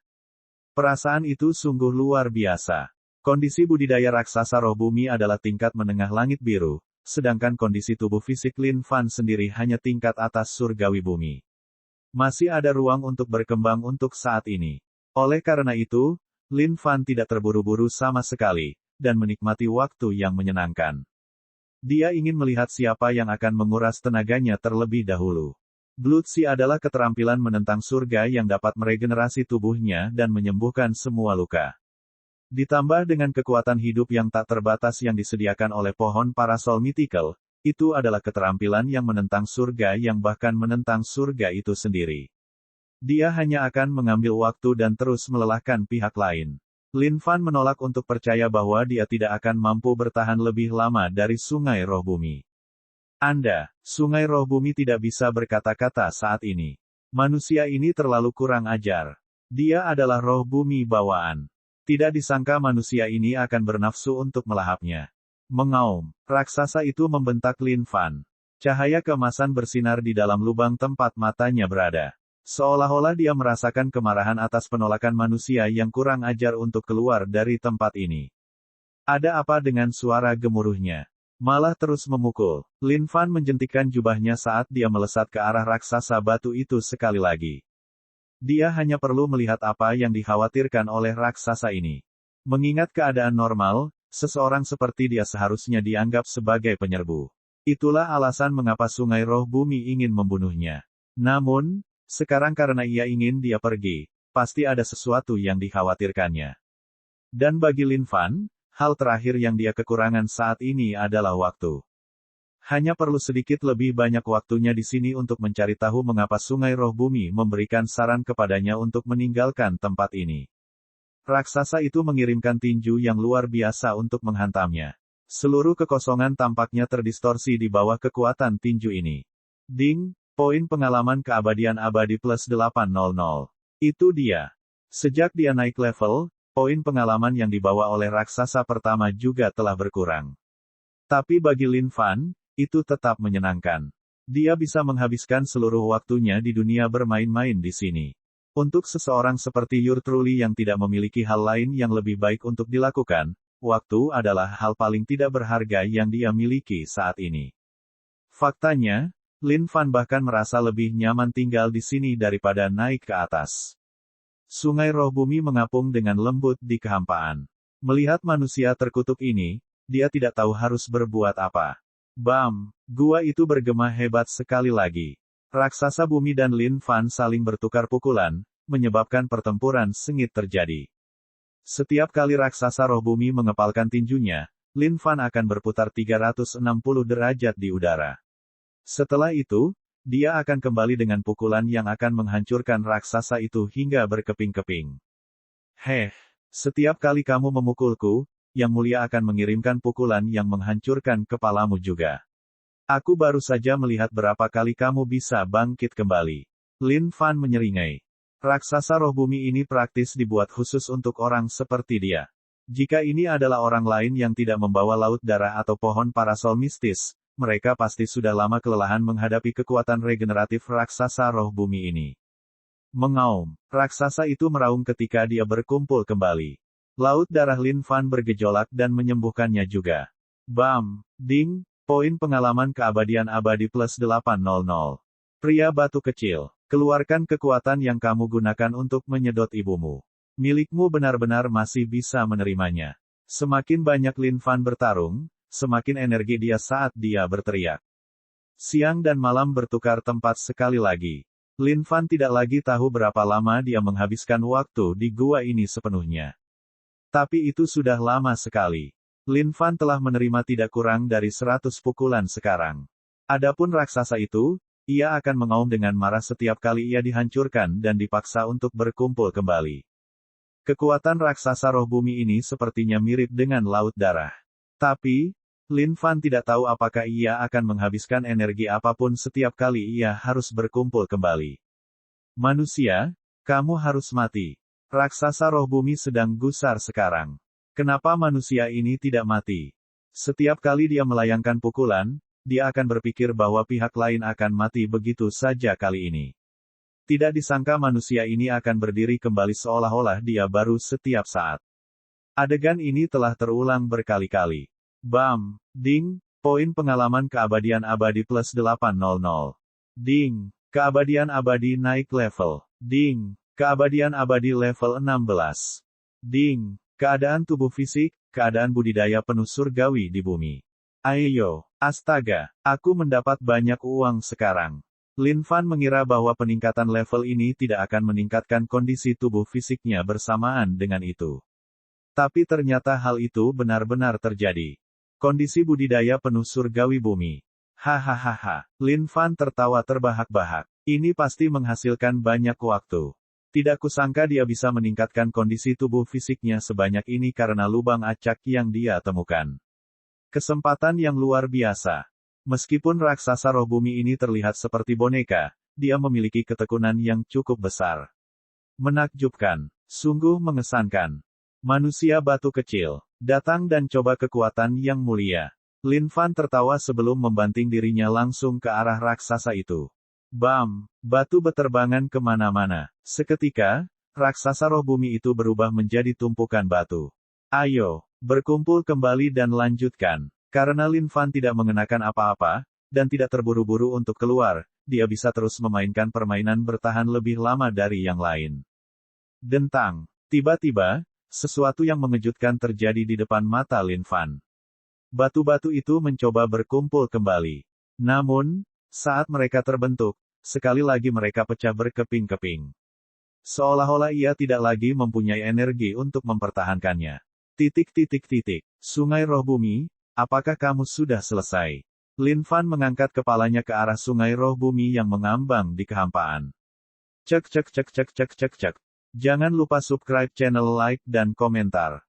Perasaan itu sungguh luar biasa. Kondisi budidaya raksasa roh bumi adalah tingkat menengah langit biru, sedangkan kondisi tubuh fisik Lin Fan sendiri hanya tingkat atas surgawi bumi. Masih ada ruang untuk berkembang untuk saat ini. Oleh karena itu, Lin Fan tidak terburu-buru sama sekali, dan menikmati waktu yang menyenangkan. Dia ingin melihat siapa yang akan menguras tenaganya terlebih dahulu. Blood Sea adalah keterampilan menentang surga yang dapat meregenerasi tubuhnya dan menyembuhkan semua luka. Ditambah dengan kekuatan hidup yang tak terbatas yang disediakan oleh pohon parasol mythical, itu adalah keterampilan yang menentang surga yang bahkan menentang surga itu sendiri. Dia hanya akan mengambil waktu dan terus melelahkan pihak lain. Lin Fan menolak untuk percaya bahwa dia tidak akan mampu bertahan lebih lama dari sungai roh bumi. Sungai roh bumi tidak bisa berkata-kata saat ini. Manusia ini terlalu kurang ajar. Dia adalah roh bumi bawaan. Tidak disangka manusia ini akan bernafsu untuk melahapnya. Mengaum, raksasa itu membentak Lin Fan. Cahaya keemasan bersinar di dalam lubang tempat matanya berada. Seolah-olah dia merasakan kemarahan atas penolakan manusia yang kurang ajar untuk keluar dari tempat ini. Ada apa dengan suara gemuruhnya? Malah terus memukul. Lin Fan menjentikkan jubahnya saat dia melesat ke arah raksasa batu itu sekali lagi. Dia hanya perlu melihat apa yang dikhawatirkan oleh raksasa ini. Mengingat keadaan normal, seseorang seperti dia seharusnya dianggap sebagai penyerbu. Itulah alasan mengapa sungai roh bumi ingin membunuhnya. Namun, sekarang karena ia ingin dia pergi, pasti ada sesuatu yang dikhawatirkannya. Dan bagi Lin Fan, hal terakhir yang dia kekurangan saat ini adalah waktu. Hanya perlu sedikit lebih banyak waktunya di sini untuk mencari tahu mengapa sungai roh bumi memberikan saran kepadanya untuk meninggalkan tempat ini. Raksasa itu mengirimkan tinju yang luar biasa untuk menghantamnya. Seluruh kekosongan tampaknya terdistorsi di bawah kekuatan tinju ini. Ding, poin pengalaman keabadian abadi plus 800. Itu dia. Sejak dia naik level, poin pengalaman yang dibawa oleh raksasa pertama juga telah berkurang. Tapi bagi Lin Fan, itu tetap menyenangkan. Dia bisa menghabiskan seluruh waktunya di dunia bermain-main di sini. Untuk seseorang seperti Your Truly yang tidak memiliki hal lain yang lebih baik untuk dilakukan, waktu adalah hal paling tidak berharga yang dia miliki saat ini. Faktanya, Lin Fan bahkan merasa lebih nyaman tinggal di sini daripada naik ke atas. Sungai roh bumi mengapung dengan lembut di kehampaan. Melihat manusia terkutuk ini, dia tidak tahu harus berbuat apa. Bam! Gua itu bergema hebat sekali lagi. Raksasa bumi dan Lin Fan saling bertukar pukulan, menyebabkan pertempuran sengit terjadi. Setiap kali raksasa roh bumi mengepalkan tinjunya, Lin Fan akan berputar 360 derajat di udara. Setelah itu, dia akan kembali dengan pukulan yang akan menghancurkan raksasa itu hingga berkeping-keping. Setiap kali kamu memukulku, Yang Mulia akan mengirimkan pukulan yang menghancurkan kepalamu juga. Aku baru saja melihat berapa kali kamu bisa bangkit kembali. Lin Fan menyeringai. Raksasa roh bumi ini praktis dibuat khusus untuk orang seperti dia. Jika ini adalah orang lain yang tidak membawa laut darah atau pohon parasol mistis, mereka pasti sudah lama kelelahan menghadapi kekuatan regeneratif raksasa roh bumi ini. Mengaum, raksasa itu meraung ketika dia berkumpul kembali. Laut darah Lin Fan bergejolak dan menyembuhkannya juga. Bam! Ding! Poin pengalaman keabadian abadi plus 800. Pria batu kecil, keluarkan kekuatan yang kamu gunakan untuk menyedot ibumu. Milikmu benar-benar masih bisa menerimanya. Semakin banyak Lin Fan bertarung, semakin energi dia saat dia berteriak. Siang dan malam bertukar tempat sekali lagi. Lin Fan tidak lagi tahu berapa lama dia menghabiskan waktu di gua ini sepenuhnya. Tapi itu sudah lama sekali. Lin Fan telah menerima tidak kurang dari 100 pukulan sekarang. Adapun raksasa itu, ia akan mengaum dengan marah setiap kali ia dihancurkan dan dipaksa untuk berkumpul kembali. Kekuatan raksasa roh bumi ini sepertinya mirip dengan laut darah. Tapi, Lin Fan tidak tahu apakah ia akan menghabiskan energi apapun setiap kali ia harus berkumpul kembali. Manusia, kamu harus mati. Raksasa roh bumi sedang gusar sekarang. Kenapa manusia ini tidak mati? Setiap kali dia melayangkan pukulan, dia akan berpikir bahwa pihak lain akan mati begitu saja kali ini. Tidak disangka manusia ini akan berdiri kembali seolah-olah dia baru setiap saat. Adegan ini telah terulang berkali-kali. Bam, ding, poin pengalaman keabadian abadi plus 800. Ding, keabadian abadi naik level. Ding, keabadian abadi level 16. Ding, keadaan tubuh fisik, keadaan budidaya penuh surgawi di bumi. Ayo, astaga, aku mendapat banyak uang sekarang. Lin Fan mengira bahwa peningkatan level ini tidak akan meningkatkan kondisi tubuh fisiknya bersamaan dengan itu. Tapi ternyata hal itu benar-benar terjadi. Kondisi budidaya penuh surgawi bumi. Hahaha. Lin Fan tertawa terbahak-bahak. Ini pasti menghasilkan banyak waktu. Tidak kusangka dia bisa meningkatkan kondisi tubuh fisiknya sebanyak ini karena lubang acak yang dia temukan. Kesempatan yang luar biasa. Meskipun raksasa roh bumi ini terlihat seperti boneka, dia memiliki ketekunan yang cukup besar. Menakjubkan. Sungguh mengesankan. Manusia batu kecil. Datang dan coba kekuatan yang mulia. Lin Fan tertawa sebelum membanting dirinya langsung ke arah raksasa itu. Bam! Batu beterbangan kemana-mana. Seketika, raksasa roh bumi itu berubah menjadi tumpukan batu. Ayo, berkumpul kembali dan lanjutkan. Karena Lin Fan tidak mengenakan apa-apa, dan tidak terburu-buru untuk keluar, dia bisa terus memainkan permainan bertahan lebih lama dari yang lain. Dentang. Tiba-tiba, sesuatu yang mengejutkan terjadi di depan mata Lin Fan. Batu-batu itu mencoba berkumpul kembali. Namun, saat mereka terbentuk, sekali lagi mereka pecah berkeping-keping. Seolah-olah ia tidak lagi mempunyai energi untuk mempertahankannya. Sungai roh bumi, apakah kamu sudah selesai? Lin Fan mengangkat kepalanya ke arah sungai roh bumi yang mengambang di kehampaan. Cek. Jangan lupa subscribe channel, like dan komentar.